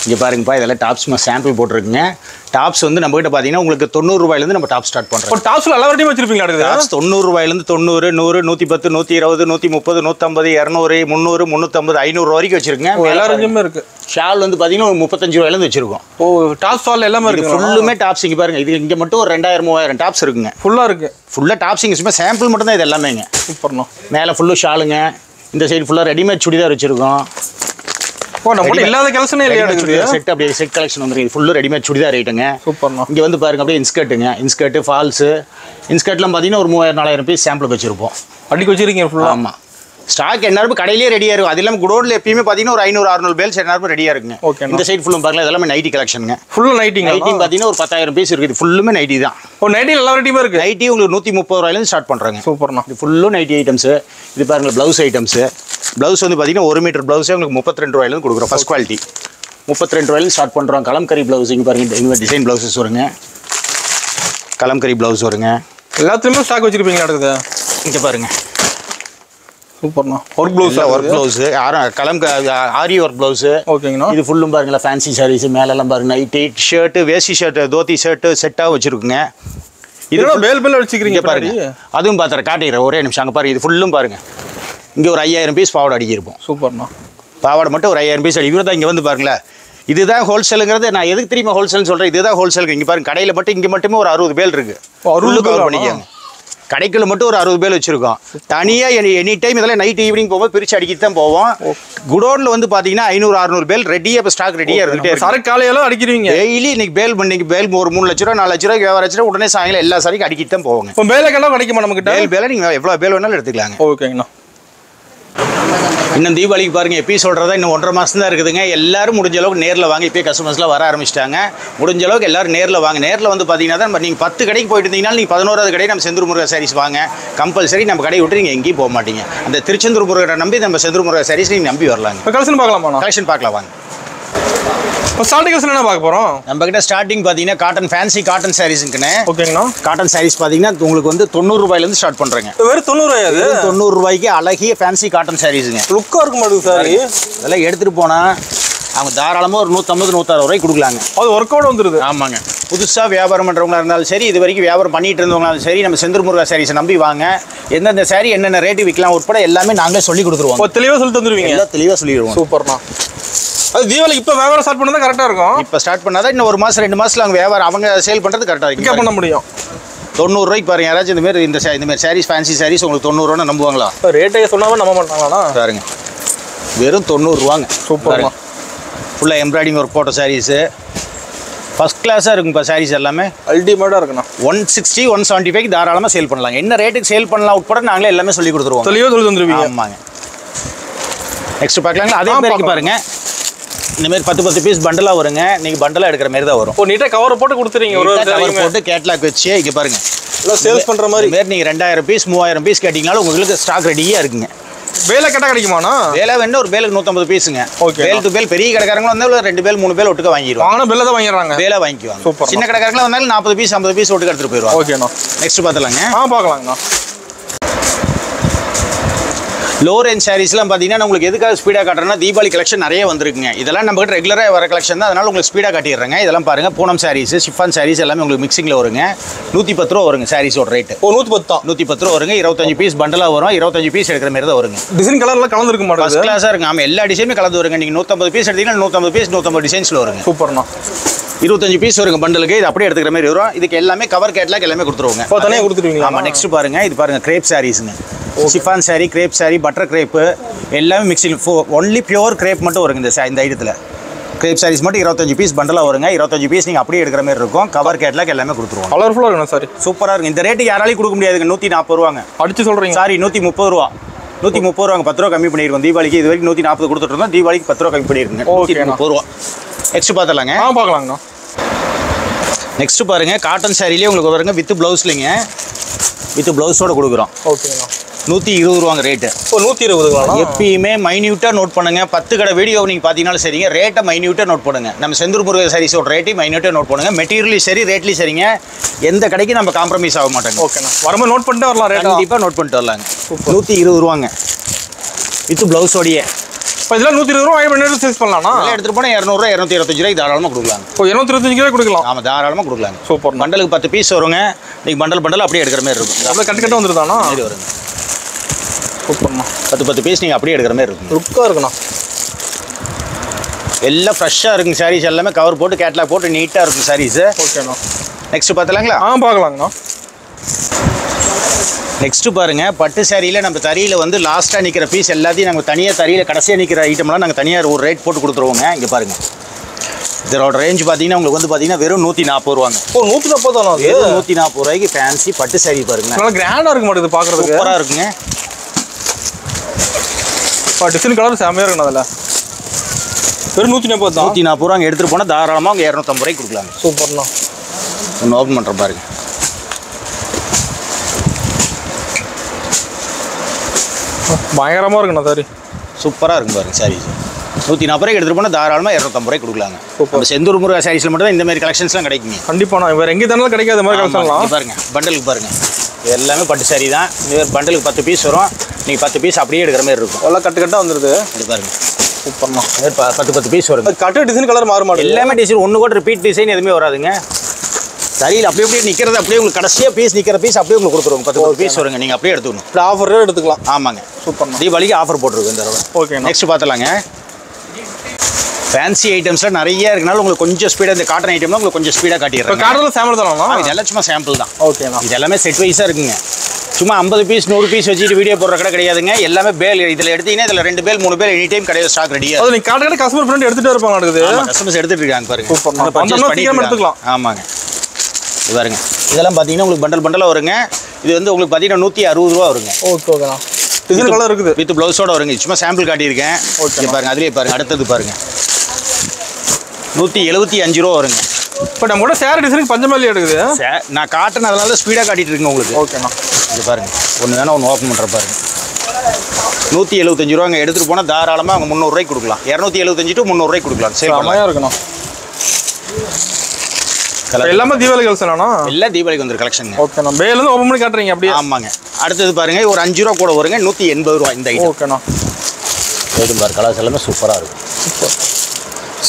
இங்கே பாருங்கப்பா, இதெல்லாம் டாப்ஸ் சாம்பிள் போட்டிருக்குங்க. டாப்ஸ் வந்து நம்மகிட்ட பார்த்தீங்கன்னா உங்களுக்கு 90 ரூபாயிலேருந்து நம்ம டாப் ஸ்டார்ட் பண்ணுறோம். டாப்ஸில் எல்லா வரையும் வச்சிருப்பீங்க. டாப்ஸ் 90 ரூபாயிலேருந்து 90, 100, 110, 120, 130, 150, 200, 300, 350, 500 வரைக்கும் வச்சிருக்கேங்க. எல்லா ரேஞ்சுமே இருக்குது. ஷால் வந்து பார்த்தீங்கன்னா ஒரு 35 ரூபாயிலேருந்து வச்சிருக்கோம். டாப்ஸ் ஷால் எல்லாமே இருக்குது. ஃபுல்லுமே டாப்ஸ். இங்கே பாருங்க, இது இங்கே மட்டும் ஒரு 2000-3000 டாப்ஸ் இருக்குங்க. ஃபுல்லாக இருக்குது. ஃபுல்லாக டாப்ஸிங் சும்மா சாம்பிள் மட்டும் தான் இது எல்லாமேங்க. சூப்பர்ண்ணா. மேலே ஃபுல்லு ஷாலுங்க. இந்த சைடு ஃபுல்லாக ரெடிமேட் சுடிதார் வச்சிருக்கோம். நம்ம இல்லாத கலெக்ஷனே இல்லையா? செட் அப்படியே செட் கலெக்ஷன் வந்துருக்கு. ஃபுல்லு ரெடிமேட் சுடிதார் ஐட்டங்க. சூப்பர்ண்ணா. இங்கே வந்து பாருங்க, அப்படியே இன்ஸ்கர்ட்டுங்க. இன்ஸ்கர்ட்டு, ஃபால்ஸு. இன்ஸ்கர்ட்லாம் பார்த்தீங்கன்னா ஒரு 3000-4000 பீஸ் சாம்பிள் வச்சிருப்போம். அடிக்க வச்சிருக்கீங்க ஃபுல்லாக? ஆமாம். ஸ்டாக் எந்நேரமும் கடையிலேயே ரெடியாக இருக்கும். அது இல்லாமல் குடோனில் எப்பயுமே பார்த்தீங்கன்னா ஒரு 500-600 பேல்ஸ் எந்நேரமும் ரெடியாக இருக்குங்க. ஓகே. இந்த சைடு ஃபுல்லும் பாருங்களேன், இதெல்லாமே நைட்டி கலெக்ஷனுங்க. ஃபுல்லாக நைட்டிங். நைட்டிங் பார்த்தீங்கன்னா ஒரு 10,000 பீஸ் இருக்குது. ஃபுல்லுமே நைட்டி தான். நைட்டி எல்லா வெரைட்டியுமே இருக்குது. நைட்டி உங்களுக்கு 130 ரூபாயிலேருந்து ஸ்டார்ட் பண்ணுறாங்க. சூப்பர்ண்ணா. இது ஃபுல்லும் நைட்டி ஐட்டம்ஸு. இது பாருங்கள், ப்ளவுஸ் ஐட்டம்ஸு. ப்ளவுஸ் வந்து பார்த்தீங்கன்னா 1 மீட்டர் ப்ளவுஸே உங்களுக்கு 32 ரூபாயிலேருந்து கொடுக்குறோம். ஃபஸ்ட் குவாலிட்டி 32 ரூபாயிலேருந்து ஸ்டார்ட் பண்ணுறோம். கலம்கரி ப்ளவுஸ் இங்கே பாருங்கள், இந்த டிசைன் ப்ளவுஸஸ் வருங்க. கலம்கரி ப்ளவுஸ் வருங்க. எல்லாத்துலேயுமே ஸ்டாக் வச்சுருப்பீங்க. நடக்குது இங்கே பாருங்கள். சூப்பர்ண்ணா. ஒர்க் ப்ளவுஸ், ஒர்க் ப்ளவுஸு, ஆரி ஒர்க் ப்ளவுஸு. ஓகேங்கண்ணா. இது ஃபுல்லும் பாருங்களேன், ஃபேன்சி சாரீஸ். மேலெல்லாம் பாருங்கள், நைட்டி ஷர்ட்டு, வேஷ்டி ஷர்ட்டு, தோத்தி ஷர்ட்டு செட்டாக வச்சுருக்குங்க. இதெல்லாம் பேல் பேல் வச்சுக்கிறீங்க பாருங்க. அதுவும் பார்த்துறேன், காட்டிடுறேன் ஒரே நிமிஷம். அங்கே பாருங்கள், இது ஃபுல்லும் பாருங்கள். இங்கே ஒரு 5000 பீஸ் பாவாடை அடிக்கிருப்போம். சூப்பர்ண்ணா. பாவாடை மட்டும் ஒரு 5000 பீஸ் அடிக்கிறோம் தான். இங்கே வந்து பாருங்களேன், இதுதான் ஹோல்சேலுங்கிறது. நான் எதுக்கு தெரியுமா ஹோல்சேல்னு சொல்கிறேன்? இதுதான் ஹோல்சேல். இங்கே பாருங்க, கடையில் மட்டும் இங்கே மட்டுமே ஒரு 60 பேல் இருக்குது. 60 கவர் பண்ணிக்கோங்க. கடைக்குள்ள மட்டும் ஒரு 60 பேல் வச்சிருக்கோம். தனியாக எனி டைம் இதெல்லாம் நைட் ஈவினிங் போகும்போது பிரித்து அடிக்கிட்டு தான் போவோம். குடோனில் வந்து பார்த்தீங்கன்னா 500-600 பேல் ரெடியாக இப்போ ஸ்டாக் ரெடியாக இருந்துகிட்டே இருக்கு. சரக்கு காலையெல்லாம் அடிக்கிறீங்க. டெய்லி இன்னைக்கு பேல் பண்ணிக்கு பேல் ஒரு 3 லட்ச ரூபா 4 லட்ச ரூபா வியாபாரம் ஆச்சுன்னா உடனே சாயங்காலம் எல்லா சாரிக்கும் அடிக்கிட்டு தான் போவாங்க. இப்போ பேலுக்கெல்லாம் கிடைக்குமா நமக்கு? பேலை நீங்கள் எவ்வளோ பேல் வேணாலும் எடுத்துக்கலாங்க. ஓகேங்கண்ணா. இன்னும் தீபாவளிக்கு பாருங்க, எப்பயும் சொல்கிறதா இன்னும் 1.5 மாதம் தான் இருக்குதுங்க. எல்லாரும் முடிஞ்ச அளவுக்கு நேரில் வாங்க. இப்போ கஸ்டமர்ஸ்லாம் வர ஆரம்பிச்சிட்டாங்க. முடிஞ்ச அளவுக்கு எல்லாரும் நேரில் வாங்க. நேரில் வந்து பார்த்தீங்கன்னா தான் நீங்கள் 10 கடைக்கு போயிட்டு இருந்தீங்கன்னா நீங்கள் 11வது கடை நம்ம செந்தூர் முருகா சாரீஸ் வாங்க. கம்பல்சரி நம்ம கடையை விட்டு நீங்கள் எங்கேயும் போக மாட்டீங்க. அந்த திருச்செந்தூர் முருகரை நம்பி நம்ம செந்தூர் முருகா சாரீஸ் நீங்கள் நம்பி வரலாங்க. கலெக்ஷன் பார்க்கலாமா? கலெக்ஷன் பார்க்கலாம் வாங்க. இப்போ ஸ்டார்டிங் என்ன பார்க்க போகிறோம்? நம்ம கிட்ட ஸ்டார்டிங் பார்த்தீங்கன்னா காட்டன் ஃபேன்சி காட்டன் சாரீஸுக்குன்னு. ஓகேங்கண்ணா. காட்டன் சாரீஸ் பார்த்தீங்கன்னா உங்களுக்கு வந்து 90 ரூபாயிலேருந்து ஸ்டார்ட் பண்ணுறேங்க. வெறும் 90 ரூபாய்? அது 90 ரூபாய்க்கு அழகிய ஃபேன்சி காட்டன் சாரீஸுங்க. லுக்காக இருக்க மாட்டேங்குது சாரி. அதெல்லாம் எடுத்துகிட்டு போனால் அவங்க தாராளமாக ஒரு 150 160 ரூபாய்க்கு கொடுக்கலாங்க. அது ஒர்க் அவுட் வந்துடுது. ஆமாங்க. புதுசாக வியாபாரம் பண்ணுறவங்களா இருந்தாலும் சரி, இது வரைக்கும் வியாபாரம் பண்ணிட்டு இருந்தவங்களாலும் சரி, நம்ம செந்தூர் முருகா சாரீஸை நம்பி வாங்க. எந்தெந்த சாரீ என்னென்ன ரேட்டு விற்கலாம் உட்பட எல்லாமே நாங்களே சொல்லி கொடுத்துருவோம். தெளிவாக சொல்லி தந்துடுவீங்க? எல்லாம் தெளிவாக சொல்லிடுவோம். சூப்பர்ண்ணா. அது தீபாவளிக்கு இப்போ வியாபாரம் ஸ்டார்ட் பண்ணால் கரெக்டாக இருக்கும். இப்போ ஸ்டார்ட் பண்ணாதான் இன்னும் 1 மாதம் 2 மாதத்தில் அவங்க வியாபாரம் அவங்க சேல் பண்ணுறது கரெக்டாக பிக்கப் பண்ண முடியும். 90 ரூபாய்க்கு பாருங்க. யாராச்சும் இந்த மாதிரி சாரீஸ் ஃபேன்சி சாரீஸ் உங்களுக்கு 90 ரூபா நம்புவாங்களா? ரேட்டை சொன்னாலும் நம்ப மாட்டாங்களாண்ணா? பாருங்க, வெறும் 90 ரூபாங்க. சூப்பர்ண்ணா. ஃபுல்லாக எம்ப்ராய்டிங் ஒர்க் போட்ட சாரீஸு ஃபஸ்ட் கிளாஸாக இருக்குங்கப்பா. சாரீஸ் எல்லாமே அல்டிமேட்டாக இருக்குண்ணா. 160 175 தாராளமாக சேல் பண்ணலாம். என்ன ரேட்டுக்கு சேல் பண்ணலாம் உட்பட நாங்களே எல்லாமே சொல்லி கொடுத்துருவோம். தெளிவாக சொல்லி தந்துருவீங்க. ஆமாங்க. நெக்ஸ்ட் பார்க்கலாங்களா? அதே மாதிரி பாருங்க, இந்தமாரி 10 பீஸ் பண்டலாக வருங்க. நீங்கள் பண்டலாக எடுக்கிற மாதிரி தான் வரும். நீட்டாக கவர் போட்டு கொடுத்துறீங்க. ஒரு கவர் போட்டு கேட்லாக் வச்சு இங்கே பாருங்க, எல்லாம் சேல்ஸ் பண்ணுற மாதிரி. நீங்கள் 2000 பீஸ் 3000 பீஸ் கேட்டிங்கனாலும் உங்களுக்கு ஸ்டாக் ரெடியாக இருக்குங்க. வேலை கேட்டால் கிடைக்குமாண்ணா? வேலை வேணும். ஒரு பேலுக்கு 150 பீஸுங்க. ஓகே. பேல் டு பேல் பெரிய கடைக்காரங்களும் வந்தாலும் 2 பேல் 3 பேல் ஒட்டுக்க வாங்கிடுவாங்க. வாங்கினா பேல தான் வாங்கிடுறாங்க. வேலை வாங்கிக்குவாங்க. சூப்பர். சின்ன கடைக்காரங்களும் வந்தாலும் 40 பீஸ் 50 பீஸ் ஒட்டுக்க எடுத்துகிட்டு போயிடுவாங்க. ஓகேண்ணா. நெக்ஸ்ட் பார்த்துலாங்க. பார்க்கலாங்கண்ணா. லோ ரேஞ்ச் சாரீஸ்லாம் பார்த்தீங்கன்னா உங்களுக்கு எதுக்காக ஸ்பீடாக காட்டுறேன்னா, தீபாவளி கலெக்ஷன் நிறைய வந்திருக்குங்க. இதெல்லாம் நம்ம கிட்ட ரெகுலராக வர கலெக்ஷன் தான். அதனால் உங்களுக்கு ஸ்பீடாக காட்டிடுறேங்க. இதெல்லாம் பாருங்கள், பூனம் சாரீஸ், ஷிஃபான் சாரீஸ் எல்லாமே உங்களுக்கு மிக்சிங்கில் வருங்க. 110 ரூபா வருங்க சாரீஸோட ரேட்டு. 110 ரூபா வருங்க. 25 பீஸ் பண்டலாக வரும். 25 பீஸ் எடுக்கிற மாதிரி தான் வருங்க. டிசைன் கலர்லாம் கலந்துருக்க மாட்டேங்குது. ஃபஸ்ட் கிளாஸாக இருக்குங்க. ஆமாம், எல்லா டிசைனுமே கலந்து வருங்க. நீங்கள் 150 பீஸ் எடுத்தீங்கன்னா 150 பீஸ் 150 டிசைன்ஸில் வருங்க. சூப்பர்ண்ணா. 25 பீஸ் வருங்க பண்டலுக்கு. இது அப்படியே எடுத்துக்கிற மாதிரி வரும். இதுக்கு எல்லாமே கவர் கேட்லாக் எல்லாமே கொடுத்துருவோங்க. தனியாக கொடுத்துருவீங்களா? ஆமாம். நெக்ஸ்ட் பாருங்க, இது பாருங்க கிரேப் சாரீஸுங்க. Chiffon sari, crepe sari, butter crepe எல்லாமே மிக்சிங். ஒன்லி பியூர் கிரேப் மட்டும் வருங்க இந்த ஐட்டத்தில். கிரேப் சாரீஸ் மட்டும் 25 பீஸ் பண்டலாக வருங்க. 25 பீஸ் நீங்கள் அப்படியே எடுக்கிற மாதிரி இருக்கும். கவர் கேட்லாக் எல்லாமே கொடுத்துருவோம். கலர்ஃபுல்லாக இருக்கணும் சாரி. சூப்பராக இருக்கும். இந்த ரேட்டுக்கு யாராலையும் கொடுக்க முடியாதுங்க. 140 ரூபாங்க. அடிச்சு சொல்கிறீங்க? சாரி, 130 ரூபா. 130 ரூபாங்க. 10 ரூபா கம்மி பண்ணியிருக்கோம். தீபாவளிக்கு இது வரைக்கும் 140 கொடுத்துட்டு இருந்தோம். தீபாவளிக்கு 10 ரூபா கம்மி பண்ணியிருக்குங்க. 130 ரூபா. நெக்ஸ்ட் பார்த்துலாங்க. பார்க்கலாங்கண்ணா. நெக்ஸ்ட் பாருங்க, காட்டன் சாரிலேயே உங்களுக்கு வருங்க வித் ப்ளவுஸ்லிங்க. வித் ப்ளவுஸோட கொடுக்குறோம். ஓகேண்ணா. 120 ரூபாங்க ரேட்டு. 120. எப்பயுமே மைன்யூட்டாக நோட் பண்ணுங்க. 10 கடை வீடியோ நீங்கள் பார்த்தீங்கன்னாலும் சரிங்க, ரேட்டை மைன்யூட்டாக நோட் பண்ணுங்க. நம்ம செந்தூர் முருகா சாரீஸோட ரேட்டையும் மைன்யூட்டாக நோட் பண்ணுங்க. மெட்டீரியலையும் சரி, ரேட்லையும் சரிங்க. எந்த கடைக்கு நம்ம காம்ப்ரமைஸ் ஆக மாட்டோங்க. ஓகேண்ணா. வரும்போது நோட் பண்ணிட்டு வரலாம். ரேட் கண்டிப்பாக நோட் பண்ணிட்டு வரலாங்க. 120 ரூபாங்க வித் ப்ளவுஸோடையே. இப்போ இதெல்லாம் 120 ரூபா பண்ணி சேல்ஸ் பண்ணலாம்ண்ணா? எடுத்துகிட்டு போனால் 200 ரூபா 225 ரூபாய்க்கு தாராளமாக கொடுக்கலாம். 225 ரூபாய் கொடுக்கலாம். ஆமாம், தாராளமாக கொடுக்கலாங்க. சூப்பர். பண்டலுக்கு 10 பீஸ் வருங்க. நீங்கள் பண்டல் அப்படியே எடுக்கிற மாதிரி இருக்கும். அப்படியே கட்டு வந்துருதாண்ணா? இது வருங்க. சூப்பர்ண்ணா. 10 பீஸ் நீங்கள் அப்படியே எடுக்கிற மாதிரி இருக்கும். லுக்காக இருக்குண்ணா. எல்லாம் ஃப்ரெஷ்ஷாக இருக்குங்க. சாரீஸ் எல்லாமே கவர் போட்டு கேட்லாக் போட்டு நீட்டாக இருக்கும் சாரீஸு. ஓகேண்ணா. நெக்ஸ்ட் பார்த்துலாங்களா? பார்க்கலாங்கண்ணா. நெக்ஸ்ட்டு பாருங்கள், பட்டு சாரியில் நம்ம தறியில் வந்து லாஸ்ட்டாக நிற்கிற பீஸ் எல்லாத்தையும் நாங்கள் தனியாக தறியில் கடைசியாக நிற்கிற ஐட்டம்லாம் நாங்கள் தனியாக ஒரு ரேட் போட்டு கொடுத்துருவோங்க. இங்கே பாருங்கள், இதோட ரேஞ்ச் பார்த்தீங்கன்னா உங்களுக்கு வந்து பார்த்தீங்கன்னா வெறும் 140 ரூபாங்க. 140 தானே? 140 ரூபாய்க்கு ஃபேன்சி பட்டு சாரி பாருங்க. நல்லா கிராண்டாக இருக்க மாட்டேங்குது பார்க்குறதுக்கு. சூப்பராக இருக்குங்க. டிசைன் கலர் செம்மையாக இருக்குண்ணா. அதில் வெறும் 140 தான். 140 ரூபாங்க. எடுத்துகிட்டு போனால் தாராளமாக அவங்க 250 ரூபாய்க்கு கொடுக்கலாங்க. சூப்பர்ண்ணா. ஒன்று ஓப்பன் பண்ணுற பாருங்க. பயங்கரமாக இருக்குண்ணா சாரி. சூப்பராக இருக்கும் பாருங்க சாரீஸ். 140 ரூபாய்க்கு எடுத்துகிட்டு போனால் தாராளமாக 250 ரூபாய்க்கு கொடுக்கலாங்க. நம்ம செந்தூர் முருகா சாரீஸில் மட்டும் தான் இந்த மாதிரி கலெக்ஷன்ஸ்லாம் கிடைக்குங்க. கண்டிப்பாண்ணா. வேறு எங்கே தானே கிடைக்காத மாதிரி கலெக்ஷன்லாம் பாருங்க. பண்டலுக்கு பாருங்கள், எல்லாமே பட்டு சாரி தான். இந்த பண்டலுக்கு 10 பீஸ் வரும். நீங்கள் 10 பீஸ் அப்படியே எடுக்கிற மாதிரி இருக்கும். எல்லாம் கட்டாக வந்துடுது. இது பாருங்க. சூப்பர்ண்ணா. 10 பீஸ் வரும். கட்டு டிசைன் கலர் மாற மாட்டேன். எல்லாமே டிசைன் ஒன்று கூட ரிப்பீட் டிசைன் எதுவுமே வராதுங்க. சரியில் அப்படியே நிற்கிறது அப்படியே உங்களுக்கு கடைசியாக பீஸ் நிற்கிற பீஸ் அப்படியே உங்களுக்கு கொடுத்துருவோம். 10 பீஸ் வருங்க. நீங்கள் அப்படியே எடுத்துக்கணும். இப்போ ஆஃபர் எடுத்துக்கலாம். ஆமாங்க. சூப்பர். தீபாவளிக்கு ஆஃபர் போட்டிருக்கு இந்த தடவை. ஓகே. நெக்ஸ்ட் பார்த்துலாங்க. ஃபேன்சி ஐட்டம்ஸ்லாம் நிறைய இருக்கனால உங்களுக்கு கொஞ்சம் ஸ்பீடாக இந்த காட்டன் ஐட்டம்லாம் உங்களுக்கு கொஞ்சம் ஸ்பீடாக காட்டிடுறேன். காட்டனில் சாம்பிள் தானா? இதெல்லாம் சும்மா சாம்பிள் தான். ஓகேண்ணா. இது எல்லாமே செட் வைஸாக இருக்குங்க. சும்மா 50 பீஸ் 100 பீஸ் வச்சுட்டு வீடியோ போடுற கடை கிடையாதுங்க. எல்லாமே பேல். இதில் எடுத்தீங்கன்னா இதில் 2 பேல் 3 பேல் எனி டைம் கிடையாது. ஸ்டாக் ரெடியாக. அது நீங்கள் காட்ட கஸ்டமர் ஃப்ரெண்ட் எடுத்துகிட்டு இருப்பாங்க. நடக்குது. கஸ்டமர்ஸ் எடுத்துகிட்டு இருக்காங்க பாருங்க. சூப்பர். எடுத்துக்கலாம். ஆமாங்க. இது பாருங்க. இதெல்லாம் பார்த்தீங்கன்னா உங்களுக்கு பண்டலாக வருங்க. இது வந்து உங்களுக்கு பார்த்தீங்கன்னா 160 ரூபா வருங்க. ஓகே. ஓகேண்ணா. டிசைன் கலர் இருக்குது. வித் ப்ளவுஸோட வருங்க. சும்மா சாம்பிள் காட்டியிருக்கேன். ஓகே பாருங்க. அதுலேயே பாருங்க. அடுத்தது பாருங்க, 175 ரூபா வருங்க. இப்போ நம்ம கூட சேர் டிசைனுக்கு பஞ்சமல்லி எடுக்குது. நான் காட்டன் அதனால ஸ்பீடாக காட்டிட்டு இருக்கேன் உங்களுக்கு. ஓகேண்ணா. இது பாருங்க. ஒன்று வேணா ஒன்று ஓப்பன் பண்ணுற பாருங்க. 175 ரூபாங்க. எடுத்துகிட்டு போனால் தாராளமாக அவங்க 300 ரூபாய்க்கு கொடுக்கலாம். 275 to 300 ரூபாய்க்கு கொடுக்கலாம். சேல் செமையாக இருக்கணும். எல்லாமே தீபாவளி கலெக்ஷன் ஆனா எல்லாம் தீபாவளிக்கு வந்துரு கலெக்ஷன். ஓகேண்ணா. பேலேருந்து ஓப்பன் பண்ணி காட்டுறீங்க அப்படியே? ஆமாங்க. அடுத்தது பாருங்க, ஒரு 5 ரூபா கூட வருங்க, 180 ரூபா இந்த ஐட்டம். ஓகேண்ணா. பாரு கலர்ஸ் எல்லாமே சூப்பராக இருக்கும்.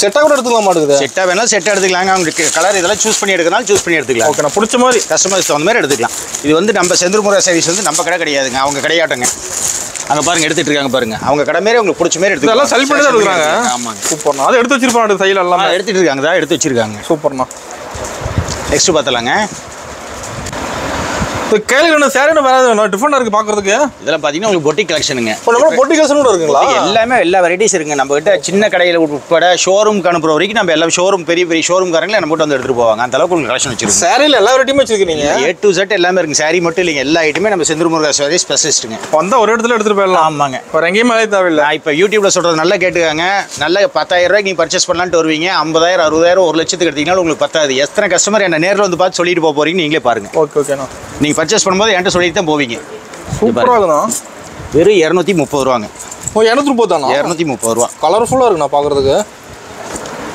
செட்டாக கூட எடுத்துக்கலாம் மாட்டேங்குது. செட்டாக வேணாலும் செட்டாக எடுத்துக்கலாங்க. அவங்களுக்கு கலர் இதெல்லாம் சூஸ் பண்ணி எடுக்கனாலும் சூஸ் பண்ணி எடுத்துக்கலாம். ஓகேண்ணா. பிடிச்ச மாதிரி கஸ்டமர்ஸ் தகுந்த மாதிரி எடுத்துக்கலாம். இது வந்து நம்ம செந்தூர் முருகா சர்வீஸ் வந்து நம்ம கடை கிடையாதுங்க, அவங்க கடையாட்டங்க. அங்கே பாருங்க எடுத்துட்டு இருக்காங்க பாருங்க. அவங்க கடை மாரி உங்களுக்கு பிடிச்ச மாதிரி எடுத்துக்கலாம். இதெல்லாம் செல் பண்ணி தான் எடுக்கிறாங்க. ஆமாங்க. சூப்பர்ண்ணா. அதை எடுத்து வச்சிருப்பாங்க சைடில் எல்லாம் எடுத்துட்டு இருக்காங்க தான் எடுத்து வச்சிருக்காங்க. சூப்பர்ண்ணா. நெக்ஸ்ட் பார்த்தலாங்க. கேளுங்க சேரீன்னு வேற டிஃபரெண்டாக இருக்குது பார்க்குறதுக்கு. இதெல்லாம் பார்த்தீங்கன்னா உங்களுக்கு பொட்டிக் கலெக்ஷனுங்க. இப்போ நம்ம பொட்டிக் கலெக்ஷன் கூட இருக்குங்களா? எல்லாமே எல்லா வெரைட்டிஸ் இருக்குங்க நம்ம கிட்ட. சின்ன கடையில் உட்பட ஷோரூம்க்கு அனுப்புற வரைக்கும் நம்ம எல்லாம் ஷோரூம் பெரிய பெரிய ஷோரூம்காரங்களே நம்ம கிட்ட வந்து எடுத்துட்டு போவாங்க. அந்த அளவுக்கு உங்களுக்கு கலெக்ஷன் வச்சிருக்கோம். சேரீல எல்லா வெரைட்டியுமே வச்சிருக்கீங்க. A to Z எல்லாமே இருக்குங்க. சாரி மட்டும் இல்லைங்க, எல்லா ஐட்டமே நம்ம செந்தூர் முருகா சர்வீஸ் ஸ்பெஷலிஸ்ட்டுங்க. வந்தால் ஒரு இடத்துல எடுத்துகிட்டு போயிடலாம். ஆமாங்க. வேறு எங்கேயுமே தேவையில்லை. நான் இப்போ யூடியூப்ல சொல்கிறது நல்லா கேட்டுக்காங்க. நல்ல 10,000 ரூபாய்க்கு நீங்கள் பர்ச்சேஸ் பண்ணலான்ட்டு வருவீங்க. 50,000 60,000 1 லட்சத்துக்கு எடுத்தீங்கன்னா உங்களுக்கு பத்தாது. எத்தனை கஸ்டமர் என்ன நேரில் வந்து பார்த்து சொல்லிட்டு போக போறீங்க நீங்களே பாருங்க. ஓகே ஓகேண்ணா. நீங்கள் பர்ச்சேஸ் பண்ணும்போது என்கிட்ட சொல்லிட்டு தான் போவீங்க. சூப்பராக இருக்குண்ணா. வெறும் 230 ரூபாங்க. ஓ 230 தானா? 230 ரூபா. கலர்ஃபுல்லாக இருக்குண்ணா பார்க்குறதுக்கு.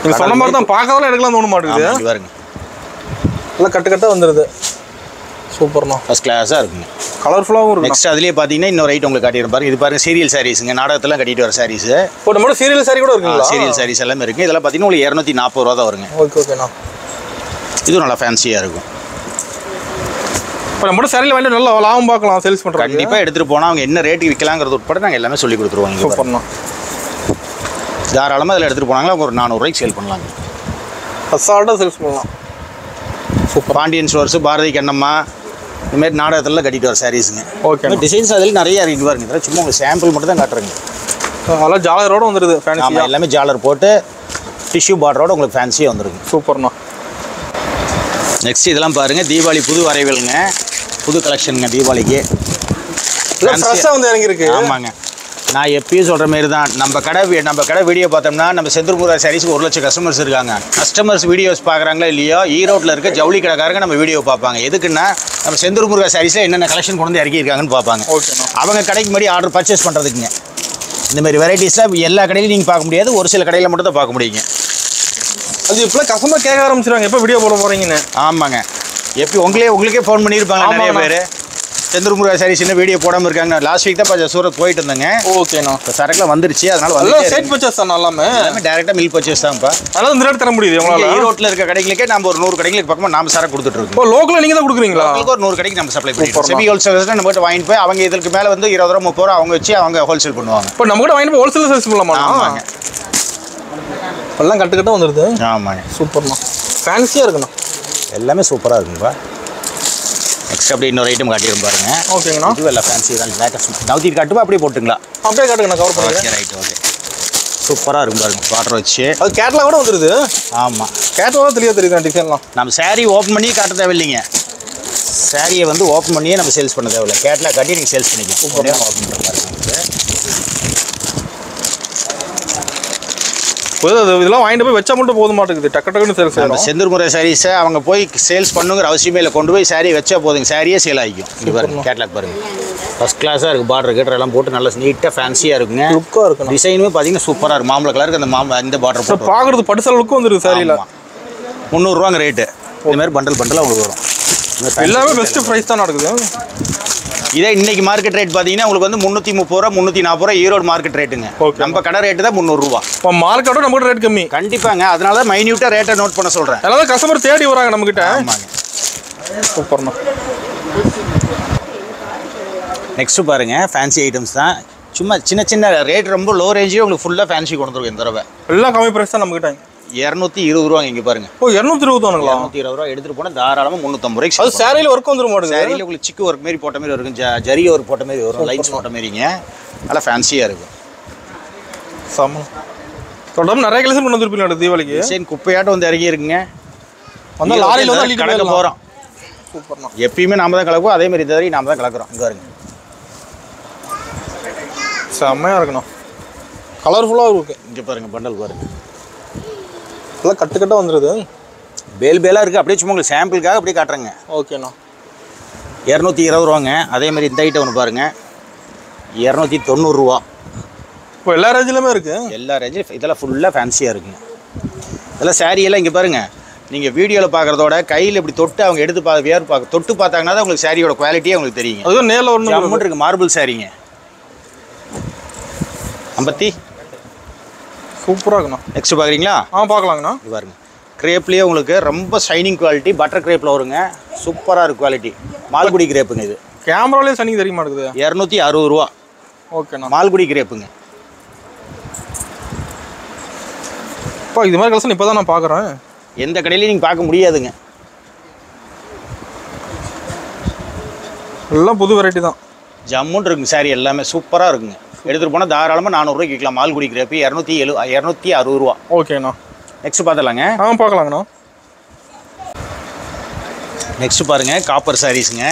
நீங்கள் சொன்ன மாதிரி தான் பார்க்கறதுல எடுக்கலாம் தோண மாட்டேங்குது. பாருங்க எல்லாம் கட்டு கட்டாக வந்துடுது. சூப்பர்ண்ணா. ஃபர்ஸ்ட் கிளாஸாக இருக்குங்க. கலர்ஃபுல்லாகவும் இருக்கும். நெக்ஸ்ட் அதுலேயே பார்த்தீங்கன்னா இன்னொரு ஐட்டம் உங்களுக்கு காட்டிட்டு பாருங்க. இது பாருங்க சீரியல் சாரீஸுங்க. நாடகத்தெல்லாம் கட்டிட்டு வர சாரீஸ். இப்போ நம்ம சீரியல் சாரி கூட இருக்குங்களா? சீரியல் சாரீஸ் எல்லாமே இருக்குது. இதெல்லாம் பார்த்தீங்கன்னா உங்களுக்கு 240 ரூபா தான் வருங்க. ஓகே ஓகேண்ணா. இதுவும் நல்லா ஃபேன்சியாக இருக்கும். இப்போ நம்ம சேரீல வாங்கி நல்லா லாபம் பார்க்கலாம் சேல்ஸ் பண்ணுறோம். கண்டிப்பாக எடுத்துகிட்டு போனால் அவங்க என்ன ரேட்டுக்கு விற்கலாங்கிறது உட்பட நாங்கள் எல்லாமே சொல்லி கொடுத்துருவாங்க. சூப்பர்ண்ணா. தாராளமாக அதில் எடுத்துகிட்டு போனாங்களா ஒரு 400 ரூபாய்க்கு சேல் பண்ணலாங்க. அசால்ட்டாக சேல்ஸ் பண்ணலாம். சூப்பர். பாண்டியன் ஸ்டோர்ஸ், பாரதி கண்ணம்மா, இதுமாரி நாடகத்தில் கட்டிட்டு வர சாரீஸுங்க. ஓகே. டிசைன்ஸ் அதில் நிறைய இருக்குது பாருங்க. இதெல்லாம் சும்மா உங்களுக்கு சாம்பிள் மட்டும் தான் காட்டுறேங்க. அதெல்லாம் ஜாலரோட வந்துடுது. ஆமாம், எல்லாமே ஜாலர் போட்டு டிஷ்யூ பார்டரோட உங்களுக்கு ஃபேன்சியாக வந்துருங்க. சூப்பர்ண்ணா. நெக்ஸ்ட் இதெல்லாம் பாருங்கள், தீபாவளி புது வரைவலுங்க, புது கலெக்ஷனுங்க தீபாவளிக்கு. ஃப்ரெஷ்ஷாக வந்து இறங்கியிருக்கு. ஆமாங்க. நான் எப்பயும் சொல்கிற மாரி தான், நம்ம கடை வீடியோ பார்த்தோம்னா நம்ம செந்தூர் முருகா சாரீஸ்க்கு 1 லட்சம் கஸ்டமர்ஸ் இருக்காங்க. கஸ்டமர்ஸ் வீடியோஸ் பார்க்குறாங்களா இல்லையோ, ஈரோட்டில் இருக்க ஜவுளி கடைக்காரங்க நம்ம வீடியோ பார்ப்பாங்க. எதுக்குன்னா நம்ம செந்தூர் முருகா சாரீஸில் என்னென்ன கலெக்ஷன் கொண்டு வந்து இறக்கியிருக்காங்கன்னு பார்ப்பாங்க. ஓகேண்ணா. அவங்க கடைக்கு முன்னாடி ஆர்டர் பர்ச்சேஸ் பண்ணுறதுக்குங்க. இந்தமாரி வெரைட்டிஸில் எல்லா கடையிலையும் நீங்கள் பார்க்க முடியாது, ஒரு சில கடையில் மட்டும் தான் பார்க்க முடியுங்க. அது இப்போலாம் கஸ்டமர் கேட்க ஆரம்பிச்சிருவாங்க எப்போ வீடியோ போட போகிறீங்கன்னு. ஆமாங்க. எப்படி உங்களுக்கே ஃபோன் பண்ணியிருப்பாங்க நிறைய பேர். செந்தூர் முருகா சாரீஸ் என்ன வீடியோ போடாமல் இருக்காங்க. லாஸ்ட் வீக் தான் கொஞ்சம் சூரத் போயிட்டு இருந்தேங்க. ஓகேண்ணா. இப்போ சரக்குலாம் வந்துருச்சு, அதனால வந்து செட் பர்ச்சேஸ் தான் எல்லாமே டேரெக்டாக மில் பர்ச்சேஸ் தான்ப்பா. அதனால இந்த ரேட் தர முடியுது உங்களால். ஈரோட்டில் இருக்க கடைகளுக்கே நம்ம ஒரு 100 கடைகளுக்கு பக்கமாக நாம சரக்கு கொடுத்துட்டு இருக்கோம். இப்போ லோக்கலில் நீங்கள் தான் கொடுக்குறீங்களா? ஒரு 100 கடைக்கு நம்ம சப்ளை பண்ணுறோம். செமி ஹோல்சேல்ஸ் நம்ம கிட்ட வாங்கிட்டு போய் அவங்க இதுக்கு மேலே வந்து 20 ரூபா 30 ரூபா அவங்க வச்சு அவங்க ஹோல்சேல் பண்ணுவாங்க. இப்போ நம்ம கிட்ட வாங்கிட்டு போய் ஹோல்சேல் சேல்ஸ் பண்ணலாமா? ஆமாங்க. எல்லாம் கட்டு வந்துடுது. ஆமாங்க. சூப்பர்ண்ணா. ஃபேன்சியாக இருக்குண்ணா. எல்லாமே சூப்பராக இருக்குங்கப்பா. நெக்ஸ்ட் அப்படி இன்னொரு ஐட்டம் காட்டிடும் பாருங்க. ஓகேங்கண்ணா. இது எல்லாம் ஃபேன்சி தான். லேட்டஸ்ட் நவுத்தி காட்டுப்பா அப்படியே போட்டுங்களா? அப்படியே காட்டுங்கண்ணா. கவர் பண்ணுங்க. ரைட். ஓகே. சூப்பராக இருக்கும் பாருங்க. வாட்டர் வச்சு அது கேட்லாக் கூட வந்துடுது. ஆமாம், கேட்லாக் தெரியுது டிசைன்லாம். நம்ம சாரீ ஓப்பன் பண்ணி காட்ட தேவையில்லைங்க. சாரியை வந்து ஓப்பன் பண்ணியே நம்ம சேல்ஸ் பண்ண தேவையில்லை. கேட்லாக் காட்டி நீங்கள் சேல்ஸ் பண்ணிக்கலாம். சூப்பராக ஓப்பன் பண்ணுற பாருங்க. இதெல்லாம் வாங்கிட்டு போய் வச்சா மட்டும் போதும் மாட்டேங்குது. டக்குன்னு சேல்ஸ் ஆகும். செந்தூர் முருகா சாரீஸை அவங்க போய் சேல்ஸ் பண்ணுங்கிற அவசியமே இல்லை. கொண்டு போய் சாரியை வச்சா போதுங்க, சாரியே சேல் ஆகிக்கும். இது பாருங்க, கேட்லாக் பாருங்க. ஃபர்ஸ்ட் கிளாஸாக இருக்குது. பார்டர் கேட்டர் எல்லாம் போட்டு நல்லா நீட்டாக ஃபேன்சியாக இருக்குங்க. லுக்காக இருக்கும். டிசைனுமே பார்த்தீங்கன்னா சூப்பராக இருக்கும். மாம்பழ கலருக்கு இந்த பார்டர் போட்டு பார்க்குறது பட்டு லுக்கும் வந்துருக்கு. சாரியில் 300 ரூபாங்க ரேட்டு. இதுமாதிரி பண்டலாக உங்களுக்கு வரும். எல்லாமே பெஸ்ட்டு ப்ரைஸ் தான் நடக்குது. இதே இன்னைக்கு மார்க்கெட் ரேட் பார்த்தீங்கன்னா உங்களுக்கு வந்து 330 ரூபா 340 ரூபா ஈரோடு மார்க்கெட் ரேட்டுங்க. நம்ம கடை ரேட்டு தான் 300 ரூபா. இப்போ மார்க்கெட்டோட நம்ம ரேட் கம்மி. கண்டிப்பாங்க. அதனால தான் மைன்யூட்டாக ரேட்டை நோட் பண்ண சொல்கிறேன். அதனால கஸ்டமர் தேடி வராங்க நம்மகிட்ட. ஆமாங்க. சூப்பர்ண்ணா. நெக்ஸ்ட் பாருங்க, ஃபேன்சி ஐட்டம்ஸ் தான். சும்மா சின்ன ரேட் ரொம்ப லோ ரேஞ்சே உங்களுக்கு ஃபுல்லாக ஃபேன்சி கொண்டு வந்துருக்கும். இந்த தடவை எல்லாம் கம்மி ப்ரைஸ் தான் நம்மகிட்ட. 220 ரூபாங்க. இங்கே பாருங்க. ஓ 220 தானுங்களா? 220 ரூபா எடுத்துகிட்டு போனால் தாராளமாக 350 ரூபாய்க்கு. அது சாரியில் ஒர்க் வந்துடும் மாட்டேங்குது. சாரியில் உங்களுக்கு சிக்கு ஒர்க் மாரி போட்ட மாதிரி இருக்கும். ஜரி ஒர்க் போட்ட மாதிரி வரும். லைட்ஸ் போட்ட மாதிரிங்க. நல்லா ஃபேன்சியாக இருக்கும். சாமா தொடர்ந்து நிறைய கலெக்ஷன் கொண்டு வந்துருப்பீங்க தீபாவளிக்கு. டிசைன் குப்பையாட்டம் வந்து இறங்கி இருக்குங்க. அந்த லாரியில் வந்து கலக்க போகிறோம். சூப்பர்ண்ணா. எப்பயுமே நாம தான் கலக்குவோம். அதே மாதிரி இந்த வரைக்கும் நாம தான் கலக்குறோம். இங்கே பாருங்க, செம்மையாக இருக்கணும். கலர்ஃபுல்லாக இருக்கு. இங்கே பாருங்க, பண்டல் பாருங்க. எல்லாம் கட்டு வந்துடுது. பேலாக இருக்குது. அப்படியே சும்மா உங்களுக்கு சாம்பிளுக்காக அப்படியே காட்டுறேங்க. ஓகேண்ணா. 220 ரூபாங்க. அதே மாதிரி இந்த ஐட்டம் ஒன்று பாருங்கள், 290 ரூபா. இப்போ எல்லா ரேஞ்சிலுமே இருக்கு. எல்லா ரேஞ்சும் இதெல்லாம் ஃபுல்லாக ஃபேன்சியாக இருக்குங்க. இதெல்லாம் சாரியெல்லாம் இங்கே பாருங்கள், நீங்கள் வீடியோவில் பார்க்குறதோட கையில் இப்படி தொட்டு அவங்க எடுத்து தொட்டு பார்த்தாங்கன்னா தான் உங்களுக்கு சாரியோட குவாலிட்டியே உங்களுக்கு தெரியுங்க. அதுவும் நேரில் ஒன்று இருக்கு. மார்பிள் சாரிங்க. அம்பத்தி சூப்பராக இருக்குண்ணா. நெக்ஸ்ட் பார்க்குறீங்களா? பார்க்கலாங்கண்ணா. இது பாருங்க, கிரேப்லேயே உங்களுக்கு ரொம்ப ஷைனிங் குவாலிட்டி, பட்டர் கிரேப்பில் வருங்க. சூப்பராக இருக்குது குவாலிட்டி. மால்குடி கிரேப்புங்க. இது கேமராலேயே ஷைனிங் தெரிய மாட்டேங்குது. 260 ரூபா. ஓகேண்ணா. மால்குடி கிரேப்புங்க. இப்போ இது மாதிரி கலெக்ஷன் இப்போ தான் நான் பார்க்குறேன். எந்த கடையிலையும் நீங்கள் பார்க்க முடியாதுங்க. எல்லாம் புது வெரைட்டி தான். ஜம்முன்னு இருக்குங்க. சாரி எல்லாமே சூப்பராக இருக்குங்க. எடுத்துகிட்டு போனால் தாராளமாக 400 ரூபாய்க்கு விற்கலாம். மால்குடி கிரேப்பு 260 ரூபா. ஓகேண்ணா. நெக்ஸ்ட் பார்த்துலாங்க. பார்க்கலாங்கண்ணா. நெக்ஸ்ட் பாருங்கள், காப்பர் சாரீஸுங்க.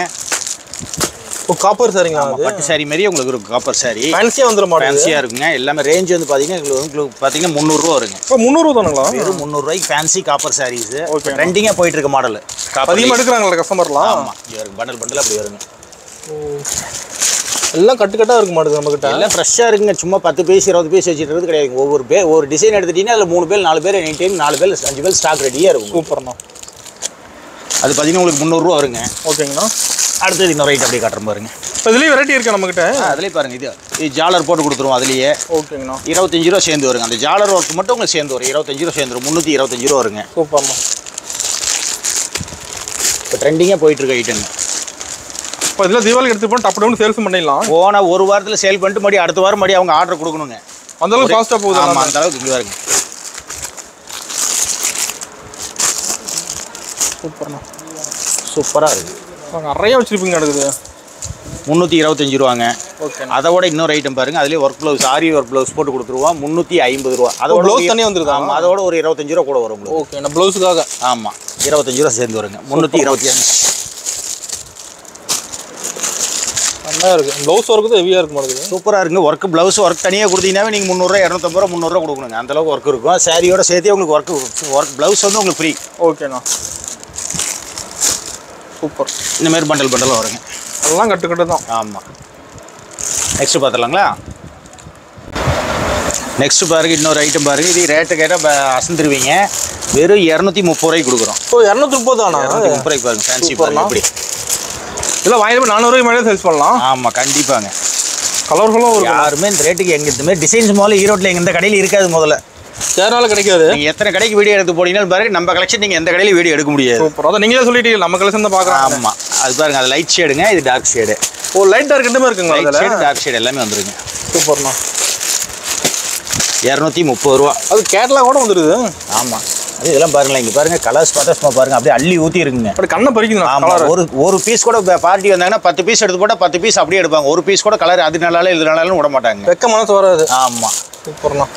காப்பர் சாரிங்க. பட்டு சாரி மாதிரி உங்களுக்கு இருக்கும். காப்பர் சாரி ஃபேன்சியாக வந்துடும். ஃபேன்சியாக இருக்குங்க. எல்லாமே ரேஞ்ச் வந்து பார்த்தீங்கன்னா உங்களுக்கு பார்த்தீங்கன்னா 300 ரூபா வருங்க. 300 தானுங்களா? வெறும் 300 ரூபாய்க்கு ஃபேன்சி காப்பர் சாரீஸ். ட்ரெண்டிங்காக போயிட்டு இருக்க மாடல். அதிகமாக எடுக்கிறாங்களா கஸ்டமர்லாம்? ஆமாம், பண்டல் பண்டல் அப்படி வருங்க. எல்லாம் கட்டுக்கட்டாக இருக்க மாட்டேங்குது நம்மகிட்ட. எல்லாம் ஃப்ரெஷ்ஷாக இருக்குங்க. சும்மா 10 பீஸ் 20 பீஸ் வச்சுட்டு கிடையாது. ஒவ்வொரு டிசைன் எடுத்துட்டீங்கன்னா அதில் 3 பேர் 4 பேர் எனி டைம் 4 பேர் 5 பேர் ஸ்டாக் ரெடியாக இருக்கும். சூப்பர்ண்ணா. அது பார்த்தீங்கன்னா உங்களுக்கு 300 ரூபா வருங்க. ஓகேங்கண்ணா. அடுத்தது இன்னொரு ரைட் அப்படியே காட்டுறோம் பாருங்க. இப்போ இதுலேயே வெரைட்டி இருக்கா நம்மகிட்ட? அதுலேயே பாருங்க. இது ஜாலர் போட்டு கொடுத்துருவோம். அதுலேயே ஓகேங்கண்ணா. 25 ரூபா சேர்ந்து வருங்க. அந்த ஜாலர் ஒர்க் மட்டும் உங்களுக்கு சேர்ந்து வரும். 25 ரூபா சேர்ந்து வரும். 325 ரூபா வருங்க. சூப்பர்ண்ணா. இப்போ ட்ரெண்டிங்காக போயிட்டு இருக்க ஐட்டங்க. இப்போ இதில் தீபாவளி எடுத்து போனால் டப்பு டவுன் சேல்ஸ் பண்ணிடலாம். போன ஒரு வாரத்தில் சேல் பண்ணிட்டு மறுபடியும் அடுத்த வாரம் மறுபடியும் அவங்க ஆர்டர் கொடுக்கணுங்க. அந்தளவுக்கு ஃபாஸ்ட்டாக போகுது. ஆமாம், அந்த அளவுக்கு இங்கே வருங்க. சூப்பர்ண்ணா. சூப்பராக இருக்குது. நிறைய வச்சுருப்பீங்க நடக்குது. 325 ரூபாங்க. ஓகே. அதோட இன்னொரு ஐட்டம் பாருங்க. அதுலேயே ஒர்க் ப்ளவுஸ், ஆரி ஒர்க் ப்ளவுஸ் போட்டு கொடுத்துருவோம். 350 ரூபா. அதோட ப்ளவுஸ் தனியாக வந்துருது. ஆமாம், அதோட ஒரு 25 ரூபா கூட வரும் உங்களுக்கு. ஓகே. நான் ப்ளவுஸுக்காக. ஆமாம், 25 ரூபா சேர்ந்து வருங்க. 325. நல்லா இருக்குது. ப்ளவுஸ் ஒர்க்கு ஹெவியாக இருக்க மாட்டேங்குது. சூப்பராக இருக்குங்க. ஒர்க் ப்ளவுஸ் ஒர்க் தனியாக கொடுத்தீங்கன்னாவே நீங்கள் 300 ரூபா 250 ரூபா 300 ரூபா கொடுக்கணுங்க. அந்தளவுக்கு ஒர்க் இருக்கும். சாரியோட சேர்த்து உங்களுக்கு ஒர்க் ப்ளவுஸ் வந்து உங்களுக்கு ஃப்ரீ. ஓகேண்ணா. சூப்பர். இந்த மாதிரி பண்டல் பண்டலாக வருங்க. எல்லாம் கட்டுக்கட்டு தான். ஆமாம். நெக்ஸ்ட்டு பார்த்துலாங்களா? நெக்ஸ்ட்டு பாருங்கள், இன்னொரு ஐட்டம் பாருங்கள். இது ரேட்டு கேட்டால் அசந்துருவீங்க. வெறும் 230 ரூபாய்க்கு கொடுக்குறோம். 230 தானா? 230 ரூபாய்க்கு பாருங்கள். ஃபேன்சி பாருங்கள். அப்படி இல்லை வாங்கிட்டு 400 ரூபாய்க்கு மேலே சேல்ஸ் பண்ணலாம். ஆமாம், கண்டிப்பாங்க. கலர்ஃபுல்லாக வரும். யாருமே இந்த ரேட்டுக்கு எங்கள் இந்த மாதிரி டிசைன்ஸ் முதல்ல ஈரோட்டில் எங்கள் இந்த கடையில் இருக்காது. முதல்ல சேரனால கிடைக்காது. நீங்கள் எத்தனை கடைக்கு வீடியோ எடுத்து போனீங்கன்னு பாருங்க. நம்ம கலெக்ஷன் நீங்கள் எந்த கடையிலும் வீடியோ எடுக்க முடியாது. சூப்பர். அதை நீங்களே சொல்லிட்டீங்க. நம்ம கலெக்ஷன் தான் பார்க்கலாம். ஆமாம், அது பாருங்கள். அது லைட் ஷேடுங்க, இது டார்க் ஷேடு. லைட் டார்க் ரெண்டுமே இருக்குங்களா? லைட் ஷேடு டார்க் ஷேடு எல்லாமே வந்துருங்க. சூப்பர்ண்ணா. 230 ரூபா. அது கேட்லாக் கூட வந்துடுது. ஆமாம், அது இதெல்லாம் பாருங்களேன். இங்கே பாருங்கள், கலர்ஸ் பார்த்தா சும்மா பாருங்கள். அப்படியே அள்ளி ஊற்றி இருக்குங்க. அப்படி கண்ணை பறிக்குது. ஆமாம், ஒரு பீஸ் கூட பார்ட்டி வந்தாங்கன்னா 10 பீஸ் எடுத்து போட்டால் 10 பீஸ் அப்படியே எடுப்பாங்க. ஒரு பீஸ் கூட கலர் அது நல்லாலும் இது நல்லாலும் விட மாட்டாங்க. வெக்க மனசு வராது. ஆமாம். சூப்பர்ண்ணா.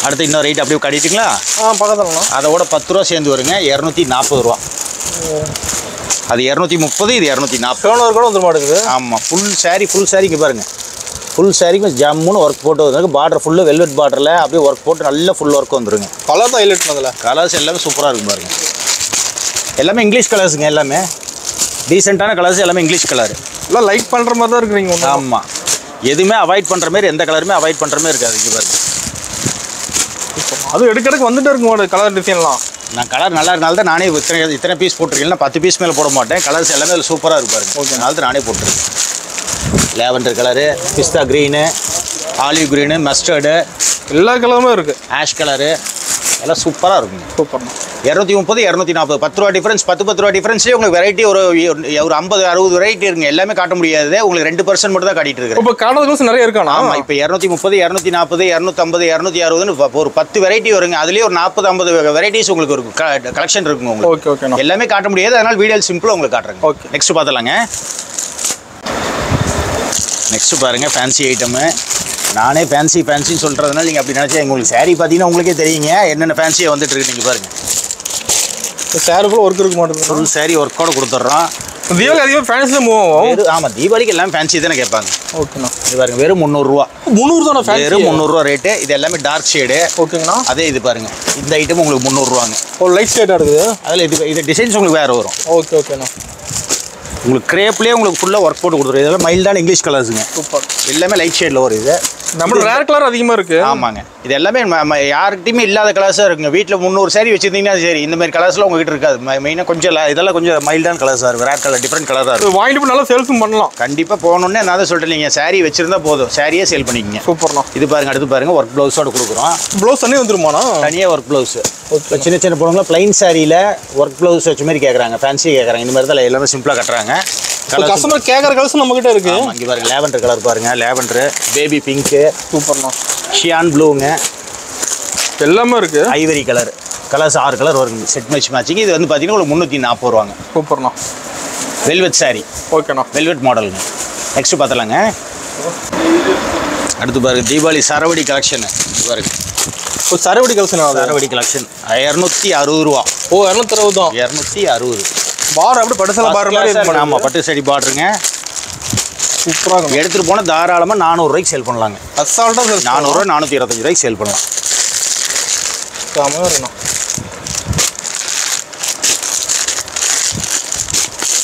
அடுத்து இன்னொரு ரைட் அப்படியே கட்டிட்டுங்களா? பக்கத்துலண்ணா. அதோட 10 ரூபா சேர்ந்து வருங்க. 240 ரூபா. அது 230, இது 240. டோனர் கூட வந்துட மாட்டேங்குது. ஆமாம், ஃபுல் சாரி இங்கே பாருங்கள். ஃபுல் சாரிக்கு ஜம்முன்னு ஒர்க் போட்டு வந்து பார்டர் ஃபுல்லு வெல்வெட் பார்டரில் அப்படியே ஒர்க் போட்டு நல்ல ஃபுல் ஒர்க் வந்துருங்க. கலர் தான் ஹைலைட் பண்ணதில்ல. கலர்ஸ் எல்லாமே சூப்பராக இருக்கும் பாருங்கள். எல்லாமே இங்கிலீஷ் கலர்ஸுங்க. எல்லாமே டீசெண்டான கலர்ஸ். எல்லாமே இங்கிலீஷ் கலர். எல்லாம் லைக் பண்ணுற மாதிரி தான் இருக்குறீங்க. ஆமாம், எதுவுமே அவாய்ட் பண்ணுற மாதிரி, எந்த கலருமே அவாய்ட் பண்ணுற மாதிரி இருக்காது. இங்கே பாருங்கள். அதுவும் எடுக்கிறதுக்கு வந்துட்டு இருக்கும் கலர் டிசைன்லாம். நான் கலர் நல்லா இருந்தாலும் தான் நானே இத்தனை பீஸ் போட்டிருக்கேன். 10 பீஸ் மேலே போட மாட்டேன். கலர்ஸ் எல்லாமே அதில் சூப்பராக இருக்கும் பாருங்க. ஓகே, அதனால தான் நானே போட்டிருக்கேன். லேவண்டர் கலரு, பிஸ்தா க்ரீனு, ஆலிவ் க்ரீனு, மஸ்டர்டு, எல்லா கலருமே இருக்குது. ஆஷ் கலரு எல்லாம் சூப்பராக இருக்குங்க. சூப்பர்ண்ணா. 230, 240, 10 ரூபா டிஃப்ரென்ஸ். 10 ரூபா டிஃப்ரென்ஸ்லேயே உங்களுக்கு வெரைட்டி ஒரு 50 60 வெரைட்டி இருக்குங்க. எல்லாமே காட்ட முடியாது. உங்களுக்கு 2% மட்டும் தான் காட்டிட்டு இருக்கு. இப்போ காணதுக்கு நிறைய இருக்கானா? ஆமாம், இப்போ 230, 240, 250, 260 ஒரு 10 வெரைட்டி வருங்க. அதுலேயே ஒரு 40 50 வெரைட்டிஸ் உங்களுக்கு ஒரு கலெக்ஷன் இருக்குங்க உங்களுக்கு. Okay okay. எல்லாமே காட்ட முடியாது. அதனால் வீடியோ சிம்பிளாக உங்களுக்கு காட்டுறேங்க. ஓகே, நெக்ஸ்ட் பார்த்துலாங்க. நெக்ஸ்ட் பாருங்கள், ஃபேன்சி ஐட்டமு. நானே ஃபேன்சின்னு சொல்கிறதுனால நீங்கள் அப்படி நினச்சா உங்களுக்கு சாரீ பார்த்தீங்கன்னா உங்களுக்கே தெரியுங்க என்னென்ன ஃபேன்சியாக வந்துட்டு இருக்கு. நீங்கள் பாருங்கள், சாரி ஃபுல்லாக ஒர்க் இருக்க மாட்டேங்குது. ஃபுல் சாரீ ஒர்க்கோட கொடுத்துட்றோம். தீபாவளி அதிகமாக ஃபேன்சியில் மூவ் ஆகும். ஆமாம், தீபாவளிக்கு எல்லாம் ஃபேன்சி தானே கேட்பாங்க. ஓகேண்ணா. இது பாருங்க, வெறும் 300 ரூபா. 300 தானே ஃபேன்சி? வெறும் 300 ரூபா ரேட்டு. இது எல்லாமே டார்க் ஷேடு. ஓகேங்கண்ணா. அதே இது பாருங்கள், இந்த ஐட்டம் உங்களுக்கு 300 ரூபாங்க. ஒரு லைட் ஷேடாக இருக்குது. அதில் இது டிசைன்ஸ் உங்களுக்கு வேறு வரும். ஓகே ஓகேண்ணா. உங்களுக்கு கிரேப்லேயே உங்களுக்கு ஃபுல்லாக ஒர்க் போட்டு கொடுத்துருவோம். இதெல்லாம் மைல்டான இங்கிலீஷ் கலர்ஸுங்க. சூப்பர். எல்லாமே லைட் ஷேடில் வரும். இது நம்ம ரேர் கலர் அதிகமாக இருக்குது. ஆமாங்க. இது எல்லாமே யார்கிட்டையுமே இல்லாத கலர்ஸாக இருக்குங்க. வீட்டில் 300 சாரி வச்சுருந்தீங்கன்னா சரி, இந்த மாதிரி கலர்ஸ்லாம் உங்ககிட்ட இருக்காது. மெயினாக கொஞ்சம் இதெல்லாம் கொஞ்சம் மைல்டான கலர்ஸாக இருக்கும். ரேர் கலர் டிஃப்ரெண்ட் கலராக இருக்கும். வாங்கிட்டு போய் நல்லா சேல்ஸும் பண்ணலாம். கண்டிப்பாக போகணுன்னே நான் தான் சொல்கிறேன். நீங்கள் சாரி வச்சுருந்தா போதும், சாரியே சேல் பண்ணிக்கங்க. சூப்பர்ண்ணா. இது பாருங்கள், அடுத்து பாருங்கள், ஒர்க் ப்ளவுஸோட கொடுக்குறோம். ப்ளவுஸ் தனியாக வந்துருமாண்ணா? தனியாக ஒர்க் ப்ளவுஸு. சின்ன சின்ன பொண்ணுங்களா ப்ளைன் சாரியில் ஒர்க் ப்ளவுஸ் வச்ச மாதிரி கேட்குறாங்க, ஃபேன்சி கேட்குறாங்க. இந்த மாதிரி தான் எல்லாமே சிம்பிளாக கட்டுறாங்க. கஸ்டமர் கேட்குற கலர்ஸ் நம்மகிட்ட இருக்கு. இங்கே பாருங்க, லேவண்டர் கலர் பாருங்க, லேவண்டர், பேபி பிங்க்கு, சூப்பர்ண்ணா, ஷியான் ப்ளூங்க, எல்லாமே இருக்கு. ஐவரி கலர்ஸ் 6 கலர் வருங்க. Set match matching. இது வந்து பார்த்தீங்கன்னா உங்களுக்கு 340 ரூபாங்க. சூப்பர்ண்ணா. Velvet sorry. ஓகேண்ணா. வெல்வெட் மாடலுங்க. நெக்ஸ்ட் பார்த்தலாங்க. அடுத்து பாருங்க, தீபாவளி சரவடி கலெக்ஷன் பாருங்க. சரவடி கலெக்ஷன். சரவடி கலெக்ஷன் 260 ரூபா. ஓ, 260 தான். 260. பார் அப்படி பட்டு சேலை பார் மாதிரி. ஆமாம், பட்டு சரி பாருங்க. சூப்பராக எடுத்துகிட்டு போனால் தாராளமாக 400 ரூபாய்க்கு சேல் பண்ணலாங்க. அசால்ட்டாக 400 ரூபா, 425 ரூபாய்க்கு சேல் பண்ணலாம்.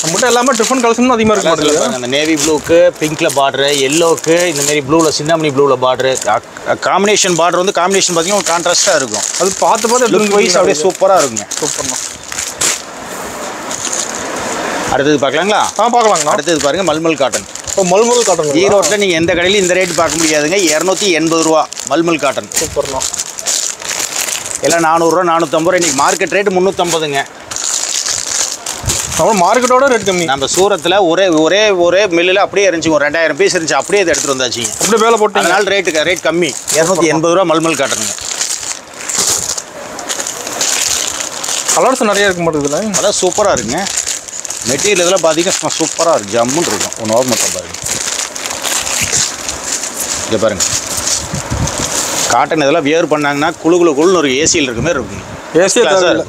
நம்மகிட்ட எல்லாமே டிஃப்ரெண்ட் கலெக்ஷன் அதிகமாக இருக்கு. அந்த நேவி ப்ளூக்கு, பிங்க்ல பார்டரு, எல்லோக்கு, இந்த மாதிரி ப்ளூவில் சிந்தாமணி ப்ளூவில் பார்டரு, காம்பினேஷன் பார்டர் வந்து காம்பினேஷன் பார்த்தீங்கன்னா கான்ட்ராஸ்ட்டாக இருக்கும். அது பார்த்து லுக் வைஸ் அப்படியே சூப்பராக இருக்குங்க. சூப்பர்ண்ணா. அடுத்தது பார்க்கலாங்களா? பார்க்கலாங்கண்ணா. அடுத்தது பாருங்க, மல்மல் காட்டன். மல்மல் காட்டன். ஈரோட்டில் நீங்கள் எந்த கடையிலும் இந்த ரேட் பார்க்க முடியாதுங்க. 280 ரூபா மல்மல் காட்டன். சூப்பர்ண்ணா. எல்லாம் 400 ரூபா, 450 ரூபா. இன்றைக்கி மார்க்கெட் ரேட்டு 350ங்க. நம்ம மார்க்கெட்டோட ரேட் கம்மி. நம்ம சூரத்தில் ஒரே மில்லில் அப்படியே இருந்துச்சு. ஒரு 2000 பீஸ் இருந்துச்சு, அப்படியே அதை எடுத்துகிட்டு வந்தாச்சுங்க. அப்படியே வேலை போட்டு அதனால ரேட் கம்மி. 280 ரூபா மல்மல் காட்டனுங்க. கலர்ஸ் நிறைய இருக்க மாட்டேங்குதுல. அதான் சூப்பராக இருக்குங்க. மெட்டீரியல் இதெல்லாம் பார்த்தீங்கன்னா சூப்பராக இருக்குது, ஜம்முன்னு இருக்கும். ஒன்று ஓவர் மட்டும் பாருங்கள். இங்கே பாருங்கள், காட்டன் இதெல்லாம் வியர் பண்ணாங்கன்னா குழுன்னு ஒரு ஏசியில் இருக்க மாதிரி இருக்குங்க. AC sir.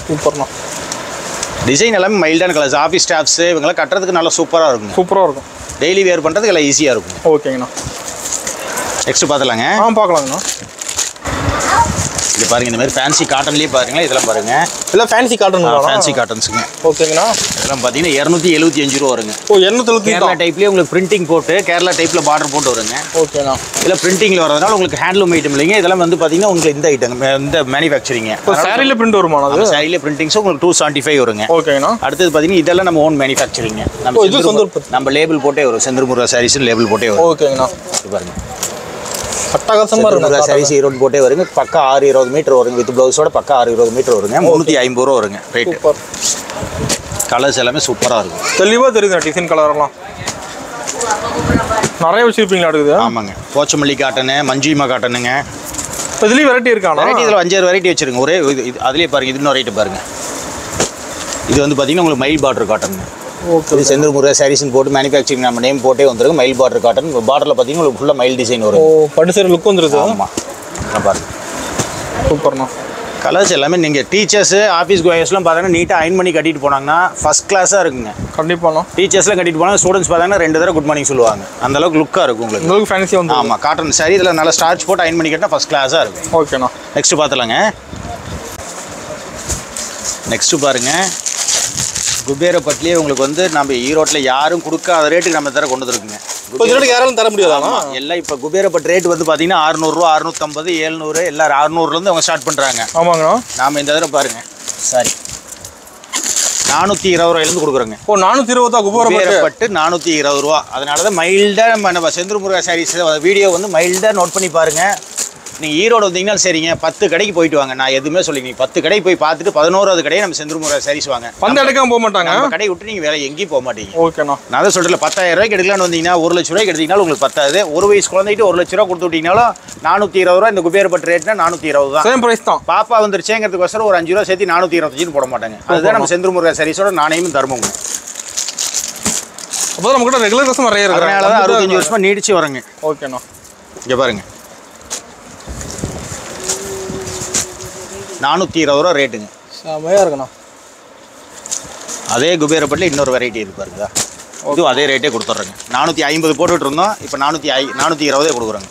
சூப்பர்ண்ணா. டிசைன் எல்லாமே மைல்டான கலர்ஸ். ஆஃபீஸ் ஸ்டாஃப்ஸு இவங்கெல்லாம் கட்டுறதுக்கு நல்லா சூப்பராக இருக்கும். சூப்பராக இருக்கும். டெய்லி வியர் பண்ணுறதுக்கு எல்லாம் ஈஸியாக இருக்கும். ஓகேங்கண்ணா. நெக்ஸ்ட் பார்த்துலாங்க. பார்க்கலாங்கண்ணா. இது பாருங்க, இந்த மாதிரி ஃபேன்சி காட்டன்லேயே பாருங்களேன். இதெல்லாம் பாருங்க, இதெல்லாம் ஃபேன்சி காட்டன். ஃபேன்சி காட்டன்ஸுங்க. ஓகேங்கண்ணா. இதெல்லாம் பார்த்தீங்கன்னா 275 ரூபா வருங்க. ஓ, 275. கேரளா டைப்லேயே உங்களுக்கு பிரிண்டிங் போட்டு, கேரளா டைப்பில் பார்டர் போட்டு வருங்க. ஓகேண்ணா. இதெல்லாம் பிரிண்டிங்கில் வரதுனால உங்களுக்கு ஹேண்ட்லூம் ஐட்டம் இல்லைங்க. இதெல்லாம் வந்து பார்த்தீங்கன்னா உங்களுக்கு இந்த ஐட்டம், இந்த மேனுஃபேக்சரிங்க. சாரியில் பிரிண்ட் வருமா? அது சாரியில் பிரிண்டிங்ஸ் உங்களுக்கு 275 வருங்க. ஓகேங்கண்ணா. அடுத்தது பார்த்தீங்கன்னா இதெல்லாம் நம்ம ஓன் மேனுஃபேக்சரிங்க. நம்ம லேபிள் போட்டே வரும். செந்தூர்முருகா சாரீஸ் லேபிள் போட்டே வரும். ஓகேங்கண்ணா. பாருங்க, அட்டகாசமாக இருக்கும். சாரீஸ் ஈரோடு போட்டே வருங்க. பக்கா 620 மீட்டர் வருங்க. வித் ப்ளவுஸோட பக்கா 620 மீட்டர் வருங்க. 350 ரூபா வருங்க ரேட்டு. கலர்ஸ் எல்லாமே சூப்பராக இருக்கும். தெளிவாக தெரியுது டிசைன் கலர்லாம். நிறைய வச்சுருப்பீங்களா? அடுக்குது. ஆமாங்க. போச்சமல்லி காட்டனு, மஞ்சுமா காட்டனுங்க. இதுலேயும் வெரைட்டி இருக்காங்க. வெரைட்டி இதில் 5 வரைட்டி வச்சுருங்க. ஒரே இது அதுலேயே பாருங்கள். இது இன்னொரு ரேட்டு பாருங்கள். இது வந்து பார்த்தீங்கன்னா உங்களுக்கு மைல் பார்டர் காட்டனுங்க. இது செந்தூர்முருகா சாரீஸ்னு போட்டு மேனுஃபேக்சரிங் நம்ம நேம் போட்டே வந்துருங்க. Mile border cotton. பார்டரில் பார்த்தீங்கன்னா உங்களுக்கு ஃபுல்லாக மைல் டிசைன் வரும். பட்டு சேரி லுக் வந்துருது. ஆமாம், பாருங்க. சூப்பர்ண்ணா. கலர்ஸ் எல்லாமே நீங்கள் டீச்சர்ஸு, ஆஃபீஸ் கோயர்ஸ்லாம் பார்த்தீங்கன்னா நீட்டாக அயன் பண்ணி கட்டிட்டு போனாங்கன்னா ஃபஸ்ட் கிளாஸாக இருக்குங்க. கண்டிப்பாண்ணா. டீச்சர்ஸ்லாம் கட்டிட்டு போனால் ஸ்டூடெண்ட்ஸ் பார்த்தீங்கன்னா 2 தடவை குட் மார்னிங் சொல்லுவாங்க. அந்த அளவுக்கு லுக்காக இருக்கும் உங்களுக்கு. உங்களுக்கு ஃபேன்சியாக வந்து. ஆமாம், காட்டன் சாரி இதில் நல்லா ஸ்டார்ச் போட்டு அயன் பண்ணி கட்டினா ஃபஸ்ட் கிளாஸாக இருக்கும். ஓகேண்ணா. நெக்ஸ்ட்டு பார்த்துலாங்க. நெக்ஸ்ட்டு பாருங்கள், குபேரப்பட்டிலே உங்களுக்கு வந்து நம்ம ஈரோட்டில் யாரும் கொடுக்காத ரேட்டுக்கு நம்ம தர கொண்டு வந்துருக்குங்க. யாரும் தர முடியாதாண்ணா? எல்லாம் இப்போ குபேரப்பட்டு ரேட் வந்து பார்த்தீங்கன்னா 600 ரூபா, 650, 700 எல்லாரும் 600லேருந்து அவங்க ஸ்டார்ட் பண்ணுறாங்க. ஆமாங்கண்ணா. நாம் இந்த தடவை பாருங்கள், சாரி 420 ரூபாயிலேருந்து கொடுக்குறோங்க. ஓ, 420 தான் குபேரப்பட்டு 420 ரூபா. அதனால தான் மைல்டாக நம்ம செந்தூர்முருகா சாரீஸ் வீடியோ வந்து மைல்டாக நோட் பண்ணி பாருங்கள். நீங்கள் ஈரோடு வந்தீங்கன்னா சரிங்க, 10 கடைக்கு போயிட்டு வாங்க. நான் எதுவுமே சொல்லிங்க, 10 கடைக்கு போய் பார்த்துட்டு 11வது கடையை நம்ம செந்தூர்முருகா சாரீஸ் வாங்க. அந்த இடத்துக்கு போக மாட்டாங்க. நம்ம கடையை விட்டு நீங்கள் வேலை எங்கேயும் போக மாட்டீங்க. ஓகேண்ணா. நான் தான் சொல்கிறேன், 10,000 ரூபாய்க்கு எடுக்கலான்னு வந்தீங்கன்னா 1 லட்ச ரூபாய்க்கு எடுத்தீங்கனாலும் உங்களுக்கு பத்தாது. ஒரு வயசு குழந்தைட்டு 1 லட்ச ரூபா கொடுத்து விட்டீங்கனாலும் 420 ரூபா. இந்த குபேரப்பட்டு ரேட்னா 420 தான். சேம் பிரைஸ் தான். பாப்பா வந்துருச்சேங்கிறதுக்கோசரம் ஒரு 5 ரூபா சேர்த்து 425 போட மாட்டாங்க. அதுதான் நம்ம செந்தூர்முருகா சாரீஸோட நாணயமும் தர்மங்க. அப்போ நம்ம கூட ரெகுலர் கஸ்டமர் நிறைய இருக்கு. அதனால தான் 65 வருஷமாக நீடிச்சு வரங்க. ஓகேண்ணா. இங்கே பாருங்க, 420 ரூபா ரேட்டுங்க. செமையாக இருக்குண்ணா. அதே குபேரப்பட்டில் இன்னொரு வெரைட்டி இருப்பாருங்க. இதுவும் அதே ரேட்டே கொடுத்துட்றேங்க. 450 போட்டுட்டு இருந்தோம், இப்போ 420 கொடுக்குறோங்க.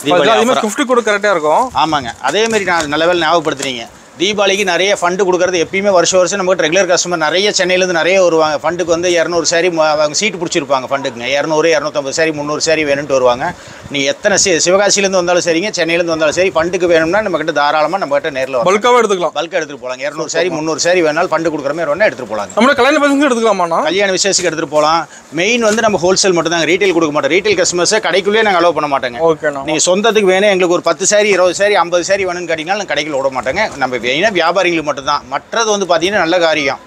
தீபாவளி 50 கூட கரெக்டாக இருக்கும். ஆமாங்க. அதே மாதிரி நான் நல்ல வேலை ஞாபகப்படுத்துறீங்க. தீபாவளிக்கு நிறைய ஃபண்டு கொடுக்குறது எப்பயுமே வருஷம் நமக்கு ரெகுலர் கஸ்டமர் நிறைய சென்னையிலேருந்து நிறைய வருவாங்க. ஃபண்டுக்கு வந்து 200 சாரி அவங்க சீட்டு பிடிச்சிருப்பாங்க. ஃபண்டுக்குங்க 200 250 சாரி 300 சாரி வேணும்ட்டு வருவாங்க. நீங்கள் எத்தனை சிவகாசியிலேருந்து வந்தாலும் சரிங்க, சென்னையிலேருந்து வந்தாலும் சரி, ஃபண்டுக்கு வேணும்னா நம்மகிட்ட தாராளமாக நம்மகிட்ட நேரில் பல்காக எடுத்துக்கலாம். பல்காக எடுத்துகிட்டு போகலாம். 200 சாரி 300 சாரி வேணாலும் ஃபண்டு கொடுக்குற மாதிரி வேணால் எடுத்துகிட்டு போகலாம். நம்ம கல்யாண பசங்க எடுத்துக்கலாமா? கல்யாண விசேஷத்துக்கு எடுத்துகிட்டு போகலாம். மெயின் வந்து நம்ம ஹோல்சேல் மட்டும் தாங்க, ரீட்டைல் கொடுக்க மாட்டோம். ரீட்டைல் கஸ்டமர்ஸை கடைக்குள்ளேயே நாங்கள் அலோவ் பண்ண மாட்டோங்க. ஓகேண்ணா. நீங்கள் சொந்தத்துக்கு வேணும் எங்களுக்கு ஒரு 10 சாரி 20 சாரி 50 சாரி வேணும்னு கேட்டிங்கன்னா நான் கடைக்குள்ள விட மாட்டேங்க. நம்ம மெயினாக வியாபாரிகளுக்கு மட்டும்தான். மற்றது வந்து பார்த்தீங்கன்னா நல்ல காரியம்,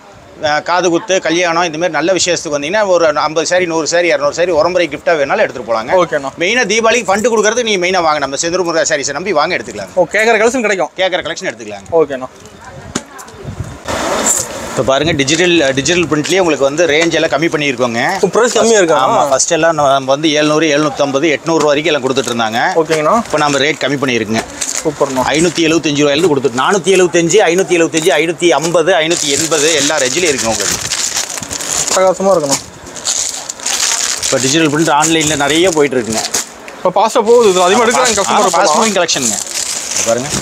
காது குத்து, கல்யாணம், இந்த மாதிரி நல்ல விசேஷத்துக்கு வந்தீங்கன்னா ஒரு 50 சாரி 100 சாரி 200 சாரி உரம்பரை கிஃப்ட்டாக வேணாலும் எடுத்துகிட்டு போகலாங்க. ஓகேண்ணா. மெயினாக தீபாவளிக்கு ஃபண்டு கொடுக்குறது நீங்கள் மெயினாக வாங்க. நம்ம செந்தூர் முருகா சாரீஸை நம்பி வாங்க எடுத்துக்கலாம். கேட்குற கலெக்ஷன் கிடைக்கும். கேட்குற கலெக்ஷன் எடுத்துக்கலாம். ஓகேண்ணா. இப்போ பாருங்கள், டிஜிட்டல் பிரிண்ட்லேயே உங்களுக்கு வந்து ரேஞ்ச் எல்லாம் கம்மி பண்ணியிருக்கோங்க. ப்ரைஸ் கம்மியாக இருக்கு. ஆமாம், ஃபஸ்ட் எல்லாம் நம்ம வந்து 700 750 800 வரைக்கும் எல்லாம் கொடுத்துட்டு இருந்தாங்க. ஓகேங்கண்ணா. இப்போ நம்ம ரேட் கம்மி பண்ணியிருக்குங்க. சூப்பர்ண்ணா. 575 ரூபாயிலிருந்து கொடுத்துட்டு 475 575 550 580 எல்லா ரேஞ்சிலையும் இருக்குங்க உங்களுக்கு. பிரகாசமாக இருக்கணும். இப்போ டிஜிட்டல் பிரிண்ட் ஆன்லைனில் நிறைய போயிட்டு இருக்குங்க. இப்போ பாஸ்ட்டாக போகுது, அதிகமாக எடுக்கிறாங்க கஸ்டமர். Fast moving கலெக்ஷனுங்க. பாருங்கள்,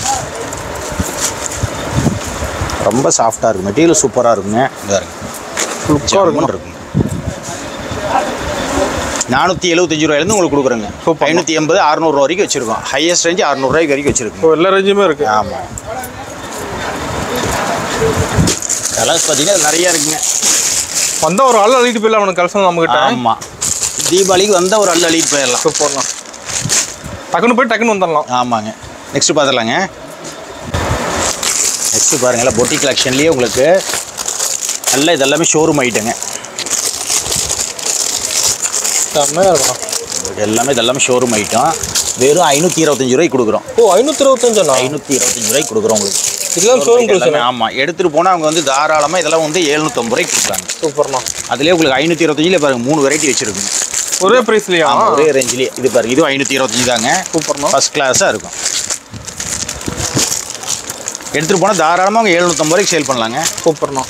ரொம்ப சாஃப்டாக இருக்கும், மெட்டீரியல் சூப்பராக இருக்குங்க. லுக்காக இருக்குங்க. 475 ரூபாயிலேருந்து உங்களுக்கு கொடுக்குறோங்க. 580 600 ரூபா வரைக்கும் வச்சுருக்கோம். ஹையஸ்ட் ரேஞ்சு 600 ரூபாய்க்கு வரைக்கும் வச்சுருக்கோம். எல்லா ரேஞ்சுமே இருக்குது. ஆமாம், கலர்ஸ் பார்த்தீங்கன்னா நிறையா இருக்குங்க. வந்தால் ஒரு ஆள் அள்ளிட்டு போயிடலாம் அவனுக்கு கலெக்ஷன் நம்மகிட்ட. ஆமாம், தீபாவளிக்கு வந்தால் ஒரு அள்ளிட்டு போயிடலாம். சூப்பர்ண்ணா. டக்குன்னு போய் டக்குன்னு வந்துடலாம். ஆமாங்க. நெக்ஸ்ட்டு பார்த்துடலாங்க. நெக்ஸ்ட்டு பாருங்கள், பொட்டிக் கலெக்ஷன்லேயே உங்களுக்கு நல்ல இதெல்லாமே ஷோரூம் ஐட்டங்க. எல்லாமே இதெல்லாமே ஷோரூம் ஐட்டம். வெறும் 525 ரூபாய்க்கு கொடுக்குறோம். ஓ, 525 525 ரூபாய்க்கு கொடுக்குறோம் உங்களுக்கு. இதெல்லாம் ஷோரூம் கலெக்ஷன். ஆமாம், எடுத்துகிட்டு போனால் அவங்க வந்து தாராளமாக இதெல்லாம் வந்து 750 ரூபாய்க்கு கொடுக்குறாங்க. சூப்பர்ண்ணா. அதுலேயே உங்களுக்கு 525 பாருங்கள் 3 வெரைட்டி வச்சுருக்குங்க. ஒரே ப்ரைஸ்லையா? ஒரே ரேஞ்சிலேயே. இது பாருங்கள், இதுவும் 525 தாங்க. சூப்பர்ண்ணா. ஃபஸ்ட் கிளாஸாக இருக்கும். எடுத்துகிட்டு போனால் தாராளமாக அவங்க 750 ரூபாய்க்கு சேல் பண்ணலாங்க. சூப்பர்ண்ணா.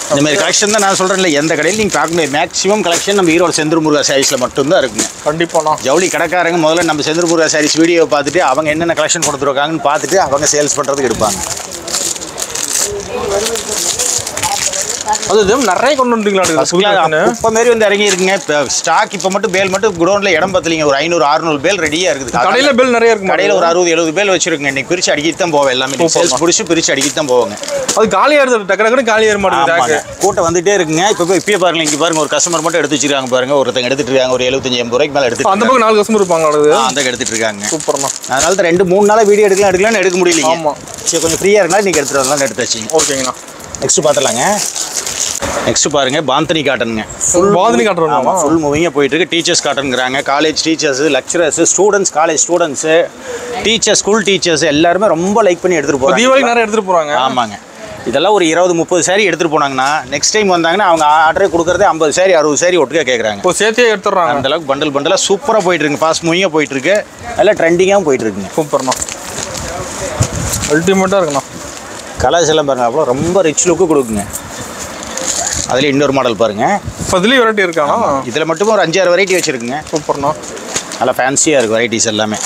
இந்த மாதிரி கலெக்ஷன் தான் நான் சொல்கிறேன். இல்லை, எந்த கடையில் நீங்கள் பார்க்கணும், மேக்ஸிமம் கலெக்ஷன் நம்ம ஈரோடு செந்தூர் முருகா சாரீஸில் மட்டும்தான் இருக்குங்க. கண்டிப்பாண்ணா. ஜவுளி கடைக்காரங்க முதல்ல நம்ம செந்தூர் முருகா சாரீஸ் வீடியோ பார்த்துட்டு அவங்க என்னென்ன கலெக்ஷன் கொடுத்துருக்காங்கன்னு பார்த்துட்டு அவங்க சேல்ஸ் பண்ணுறதுக்கு எடுப்பாங்க. அது நிறைய கொண்டு வந்துட்டீங்களா? இப்போ மாரி வந்து இறங்கி இருக்குங்க. இப்போ ஸ்டாக் இப்போ மட்டும் பேல் மட்டும் குடோனில் இடம் பத்தலைங்க. ஒரு 500 600 பேல் ரெடியாக இருக்குது. கடையில் பேல் நிறைய இருக்குது. கடையில் ஒரு 60 70 பேல் வச்சிருக்குங்க. இன்னைக்கு பிரித்து அடிக்கிட்டு தான் போவேன். எல்லாமே சேல்ஸ் பிடிச்சி பிரித்து அடிக்கிட்டு தான் போவாங்க. அது காலியாக இருக்குது. டக்கு காலியாக மாட்டேங்குது. கூட்டம் வந்துட்டே இருக்குங்க. இப்போ பாருங்க, இங்கே பாருங்க, ஒரு கஸ்டமர் மட்டும் எடுத்து வச்சிருக்காங்க பாருங்க. ஒருத்தங்க எடுத்துட்டு இருக்காங்க. ஒரு 75 80 ரூபாய்க்கு மேலே எடுத்து. அந்த பக்கம் 4 கஸ்டமர் இருப்பாங்க. அந்த எடுத்துட்டு இருக்காங்க. சூப்பர்ண்ணா. அதனால தான் 2-3 நாளாக வீடியோ எடுக்கலாம்னு எடுக்க முடியல. ஆமாம், சரி, கொஞ்சம் ஃப்ரீயாக இருந்தாலும் நீங்கள் எடுத்துகிட்டு வரலாம் எடுத்து வச்சிங்க. ஓகேங்கண்ணா. நெக்ஸ்ட் பார்த்துலாங்க. நெக்ஸ்ட் பாருங்க, பாந்தனி காட்டனுங்க. பாந்தனி காட்டன். ஃபுல் மூவிங்காக போயிட்டு இருக்கு. டீச்சர்ஸ் காட்டனுங்கிறாங்க. College teachers, lecturers, students, college students, teachers, school teachers எல்லாருமே ரொம்ப லைக் பண்ணி எடுத்துகிட்டு போகிறாங்க. தீபாவளிக்கு நிறைய எடுத்துகிட்டு போகிறாங்க. ஆமாங்க. இதெல்லாம் ஒரு 20-30 சாரி எடுத்துகிட்டு போனாங்கன்னா நெக்ஸ்ட் டைம் வந்தாங்கன்னா அவங்க ஆர்டரே கொடுக்குறதே 50 சாரி 60 சாரி ஒட்டுக்க கேட்குறாங்க. இப்போ சேர்த்தே எடுத்துடுறாங்க. அந்த அளவுக்கு பண்டலாக சூப்பராக போயிட்டு இருக்கு. ஃபாஸ்ட் மூவிங்காக போயிட்டு இருக்கு. நல்லா ட்ரெண்டிங்காகவும் போயிட்டு இருக்குங்க. சூப்பர்ண்ணா. அல்டிமேட்டாக இருக்குண்ணா. கலர்ஸ் எல்லாம் பாருங்க, அவ்வளோ ரொம்ப ரிச் லுக்கு கொடுக்குங்க. அதில் இன்னொரு மாடல் பாருங்கள். இப்போ இதுலேயும் வெரைட்டி இருக்காண்ணா? இதில் மட்டுமே ஒரு 5-6 வெரைட்டி வச்சுருக்குங்க. சூப்பர்ண்ணா. நல்லா ஃபேன்சியாக இருக்குது வெரைட்டிஸ் எல்லாமே.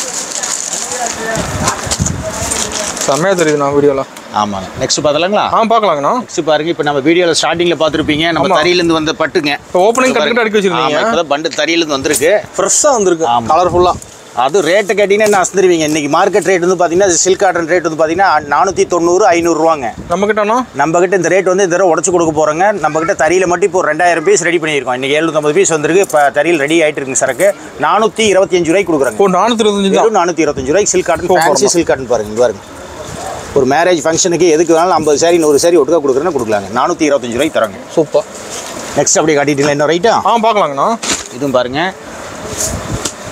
செம்மையாக தெரியுதுண்ணா வீடியோவில். ஆமாங்க. நெக்ஸ்ட் பார்த்தலாங்களா? பார்க்கலாங்கண்ணா. நெக்ஸ்ட் பாருங்க, இப்போ நம்ம வீடியோவில் ஸ்டார்டிங்கில் பார்த்துருப்பீங்க. நம்ம தறியிலேருந்து வந்த பட்டுங்க. இப்போ ஓப்பனிங் கரெக்டாக அடிக்க வச்சுருக்கீங்க. இப்போ தான் பண்டு தறியிலேருந்து வந்திருக்கு. ஃப்ரெஷ்ஷாக வந்திருக்கு. கலர்ஃபுல்லாக. அது ரேட்டு கேட்டிங்கன்னா என்ன அசந்துருவீங்க. இன்றைக்கி மார்க்கெட் ரேட் வந்து பார்த்தீங்கன்னா சில்க் காட்டன் ரேட் வந்து பார்த்தீங்கன்னா 490 500 ரூபாங்க. நம்மக்கிட்ட இந்த ரேட் வந்து இந்த தடவை உடச்சி கொடுக்க போகிறோங்க. நம்மக்கிட்ட தறியில் மட்டும் இப்போ 2000 பீஸ் ரெடி பண்ணியிருக்கோம். இன்றைக்கி 750 பீஸ் வந்திருக்கு. இப்போ தறியில் ரெடி ஆகிட்டு இருக்குங்க சரக்கு. 425 ரூபாய்க்கு கொடுக்குறாங்க. 425 ரூபாய்க்கு silk cotton, fancy silk cotton பாருங்க. பாருங்க, ஒரு மேரேஜ் ஃபங்க்ஷனுக்கு எதுக்கு வேணாலும் 50 சாரி 100 சாரி ஒட்டுக்கா கொடுக்குறேன்னு கொடுக்கலாங்க. 425 ரூபாய்க்கு தராங்க. சூப்பர். நெக்ஸ்ட் அப்படியே காட்டிட்டீங்களா இன்னும் ரைட்டா? பார்க்கலாங்கண்ணா. இதுவும் பாருங்கள்,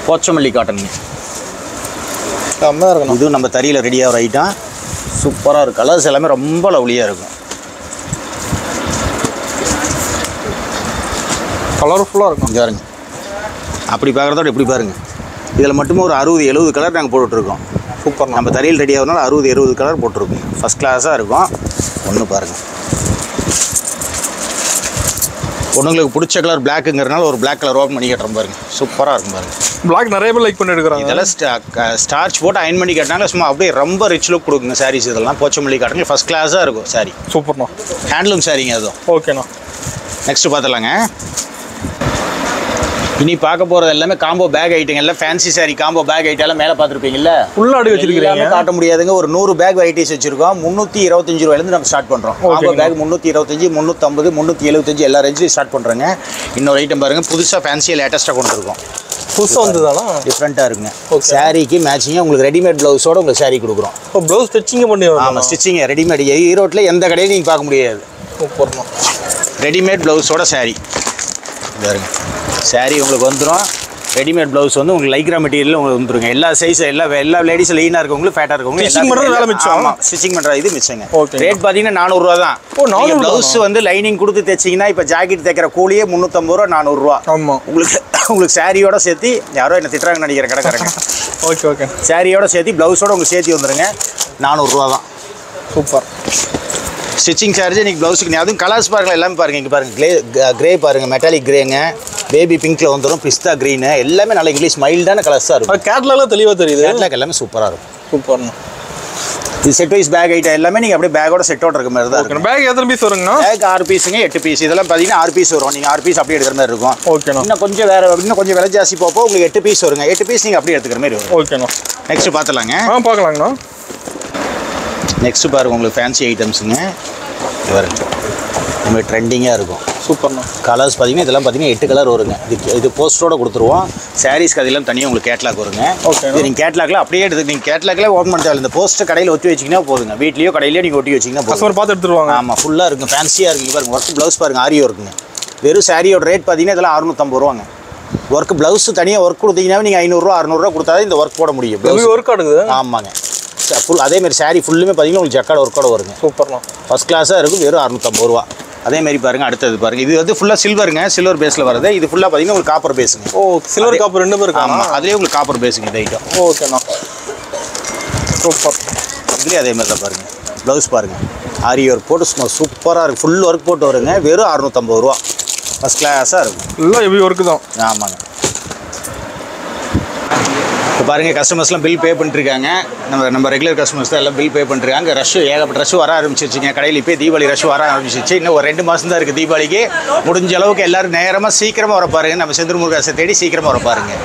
போச்சமல்லி காட்டனுங்க. செம்மையாக இருக்கணும். இதுவும் நம்ம தறியில் ரெடியாக ஒரு ஐட்டம். சூப்பராக இருக்கும். கலர்ஸ் எல்லாமே ரொம்ப லவ்லியாக இருக்கும். கலர்ஃபுல்லாக இருக்கும். இங்கே பாருங்க, அப்படி பார்க்குறதோட எப்படி பாருங்கள். இதில் மட்டுமே ஒரு 60-70 கலர் நாங்கள் போட்டுட்ருக்கோம். சூப்பர். நம்ம தறியில் ரெடி ஆகுறதுனால 60-70 கலர் போட்டிருக்கோம். ஃபஸ்ட் கிளாஸாக இருக்கும். ஒன்று பாருங்கள், பொண்ணுங்களுக்கு பிடிச்ச கலர் பிளாக்குங்கிறனால ஒரு பிளாக் கலர் ஓப்பன் பண்ணி கட்டுறோம் பாருங்க. சூப்பராக இருக்கும் பாருங்க. பிளாக் நிறைய பேர் லைக் பண்ணி எடுக்கிறாங்க. இதெல்லாம் ஸ்டார்ச் போட்டு அயன் பண்ணி கட்டினாங்க சும்மா அப்படியே ரொம்ப ரிச் லுக் கொடுக்குங்க சாரீஸ். இதெல்லாம் போச்சமல்லி காட்டுங்க ஃபஸ்ட் கிளாஸாக இருக்கும் சாரி. சூப்பர்ண்ணா. ஹேண்ட்லூம் சாரிங்க அதுவும். ஓகேண்ணா. நெக்ஸ்ட் பார்த்துலாங்க. இனி பார்க்க போகிறது எல்லாமே காம்போ பேக் ஐட்டங்க. எல்லாம் fancy sorry combo back item எல்லாம் மேலே பார்த்துருப்பீங்கல்ல. ஃபுல்லாக அடி வச்சிருக்கீங்க. காட்ட முடியாதுங்க. ஒரு 100 பேக் வெரைட்டிஸ் வச்சிருக்கோம். 325 ரூபாயிலேருந்து நம்ம ஸ்டார்ட் பண்ணுறோம். காம்போ பேக் 325, 350, 375 எல்லா ரேஞ்சிலையும் ஸ்டார்ட் பண்ணுறோங்க. இன்னொரு ஐட்டம் பாருங்கள், புதுசாக ஃபேன்சியாக லேட்டஸ்ட்டாக கொண்டு இருக்கோம். புதுசாக வந்ததானா? டிஃப்ரெண்ட்டாக இருக்குங்க. சாரிக்கு மேட்சிங்காக உங்களுக்கு ரெடிமேட் ப்ளவுஸோடு உங்களுக்கு சாரி கொடுக்குறோம். இப்போ ப்ளவுஸ் ஸ்டிச்சிங் பண்ணி ஆமாம், ஸ்டிச்சிங் ரெடிமேட். ஈரோட்டில் எந்த கடையிலும் நீங்கள் பார்க்க முடியாது. சூப்பர்ண்ணா. ரெடிமேட் ப்ளவுஸோட சாரி பாருங்க. சாரி உங்களுக்கு வந்துடும். ரெடிமேட் ப்ளவுஸ் வந்து உங்களுக்கு லைக்ரா மெட்டீரியல் உங்களுக்கு வந்துருங்க. எல்லா சைஸ் எல்லா லேடிஸ் லீனாக இருக்கவங்களுக்கு ஃபேட்டாக இருக்கவங்க ஸ்டிச்சிங் பண்ணுறது வேலை மிச்சம். ஆமாம், ஸ்டிச்சிங் பண்ணுறது இது மிச்சங்க. ஓகே. ரேட் பார்த்தீங்கன்னா 400 ரூபா தான். ஓ, 400 ப்ளவுஸ் வந்து லைனிங் கொடுத்து தைச்சிங்கன்னா இப்போ ஜாக்கெட் தைக்கிற கூலியே 350 ரூபா 400 ரூபா. ஆமாம். உங்களுக்கு சாரியோட சேர்த்து யாரோ என்ன திட்டுறாங்கன்னு நினைக்கிற கடைக்காரங்க. Okay okay. சாரியோட சேர்த்து ப்ளவுஸோட உங்களுக்கு சேர்த்து வந்துடுங்க. 400 ரூபா தான். சூப்பர். ஸ்டிச்சிங் சார்ஜ் நீங்கள் ப்ளவுஸுக்கு அதுவும் கலர்ஸ் பாருங்கள். எல்லாமே பாருங்கள். இங்கே பாருங்கள், கிரே பாருங்கள், மெட்டாலிக் கிரேங்க, பேபி பிங்க்கில் வந்துடும், பிஸ்தா க்ரீனு, எல்லாமே நல்ல இங்கிலீஷ் மைல்டான கலர்ஸாக இருக்கும். கேட்லாக்லாம் தெளிவாக தெரியுது. கேட்லாக் எல்லாமே சூப்பராக இருக்கும். சூப்பர்ண்ணா. இது செட் வைஸ் பேக் ஐட்டம் எல்லாமே நீங்கள் அப்படியே பேக்கோட செட்டோட இருக்க மாதிரி தான் இருக்கும். பேக் எத்தனை பீஸ் வருங்கண்ணா? பேக் 6 பீஸுங்க, 8 பீஸ். இதெல்லாம் பார்த்தீங்கன்னா 6 பீஸ் வரும். நீங்கள் 6 பீஸ் அப்படியே எடுக்கிற மாதிரி இருக்கும். ஓகேண்ணா. இன்னும் கொஞ்சம் விலை ஜாஸ்தி போப்போ உங்களுக்கு 8 பீஸ் வருங்க. 8 பீஸ் நீங்கள் அப்படியே எடுத்துக்கிற மாதிரி வரும். ஓகேண்ணா. நெக்ஸ்ட் பார்த்துலாங்க. பார்க்கலாங்கண்ணா. நெக்ஸ்ட் பாருங்கள், உங்களுக்கு ஃபேன்சி ஐட்டம்ஸுங்க. இது வருங்க, நம்ம ட்ரெண்டிங்காக இருக்கும். சூப்பர்ண்ணா. கலர்ஸ் பார்த்தீங்கன்னா இதெல்லாம் பார்த்தீங்கன்னா 8 கலர் வருங்க. இது போஸ்டரோட கொடுத்துருவோம். சாரீஸ்க்கு அதெல்லாம் தனியாக உங்களுக்கு கேட்லாக் வருங்க. ஓகே. இது நீங்கள் கேட்லாக்ல அப்படியே எடுத்து நீங்கள் கேட்லாக்ல ஓப்பன் பண்ண தேவை. இந்த போஸ்ட்டை கடையில் ஒட்டி வச்சிங்கன்னா போதுங்க. வீட்லேயோ கடையிலையோ நீங்கள் ஒட்டி வச்சிங்கன்னா போதும். கஸ்டமர் பார்த்து எடுத்துருவாங்க. ஆமாம், ஃபுல்லாக இருக்கும், ஃபேன்சியாக இருக்குங்க. பாருங்க, ஒர்க் ப்ளவுஸ் பாருங்கள், ஆரியோ இருக்குங்க. வெறும் சாரியோட ரேட் பார்த்தீங்கன்னா இதெல்லாம் 650 ரூபாங்க. ஒர்க் ப்ளவுஸ் தனியாக ஒர்க் கொடுத்தீங்கன்னா நீங்கள் 500 ரூபா 600 ரூபா கொடுத்தா இந்த ஒர்க் போட முடியும். ப்ளவுஸ் ஒர்க் ஆகுது. ஆமாங்க. ஃபுல் அதேமாதிரி சாரி ஃபுல்லுமே பார்த்தீங்கன்னா உங்களுக்கு ஜக்கார்டு ஒர்க்கோட வருங்க. சூப்பர்ண்ணா. ஃபஸ்ட் கிளாஸாக இருக்கும். வெறும் 650 ரூபா. அதேமாதிரி பாருங்கள், அடுத்தது பாருங்கள். இது வந்து ஃபுல்லாக சில்வருங்க, சில்வர் பேஸில் வருது. இது ஃபுல்லாக பார்த்தீங்கன்னா உங்களுக்கு காப்பர் பேஸுங்க. ஓ, சில்வர் காப்பர் 2 பேர் இருக்காங்க. ஆமாம், அதுலேயே உங்களுக்கு காப்பர் பேஸுங்க இந்த ஐட்டம். ஓகேண்ணா. சூப்பர். இதுலேயே அதே மாதிரி தான் பாருங்கள். ப்ளவுஸ் பாருங்கள், ஆரி ஒர்க் போட்டு சும்மா சூப்பராக இருக்குது. ஃபுல் ஒர்க் போட்டு வருங்க. வெறும் 650 ரூபா. ஃபஸ்ட் கிளாஸாக இருக்கும். எல்லாம் ஹெவி ஒர்க்கு தான். ஆமாங்க. இப்போ பாருங்கள், கஸ்டமர்ஸ்லாம் பில் பே பண்ணிட்டுருக்காங்க. நம்ம ரெகுலர் கஸ்டமர்ஸ் தான் எல்லாம் பில் பே பண்ணிட்டுருக்காங்க. ஏகப்பட்ட ரஷ் வர ஆரம்பிச்சிருச்சுங்க. கடையில் இப்போ தீபாவளி ரஷ் வர ஆரம்பிச்சிருச்சு. இன்னும் ஒரு 2 மாதம் தான் இருக்குது தீபாவளிக்கு. முடிஞ்ச அளவுக்கு எல்லோரும் நேரமாக சீக்கிரமாக வர பாருங்கள். நம்ம செந்தூர் முருகாசை தேடி சீக்கிரமாக வர பாருங்கள்.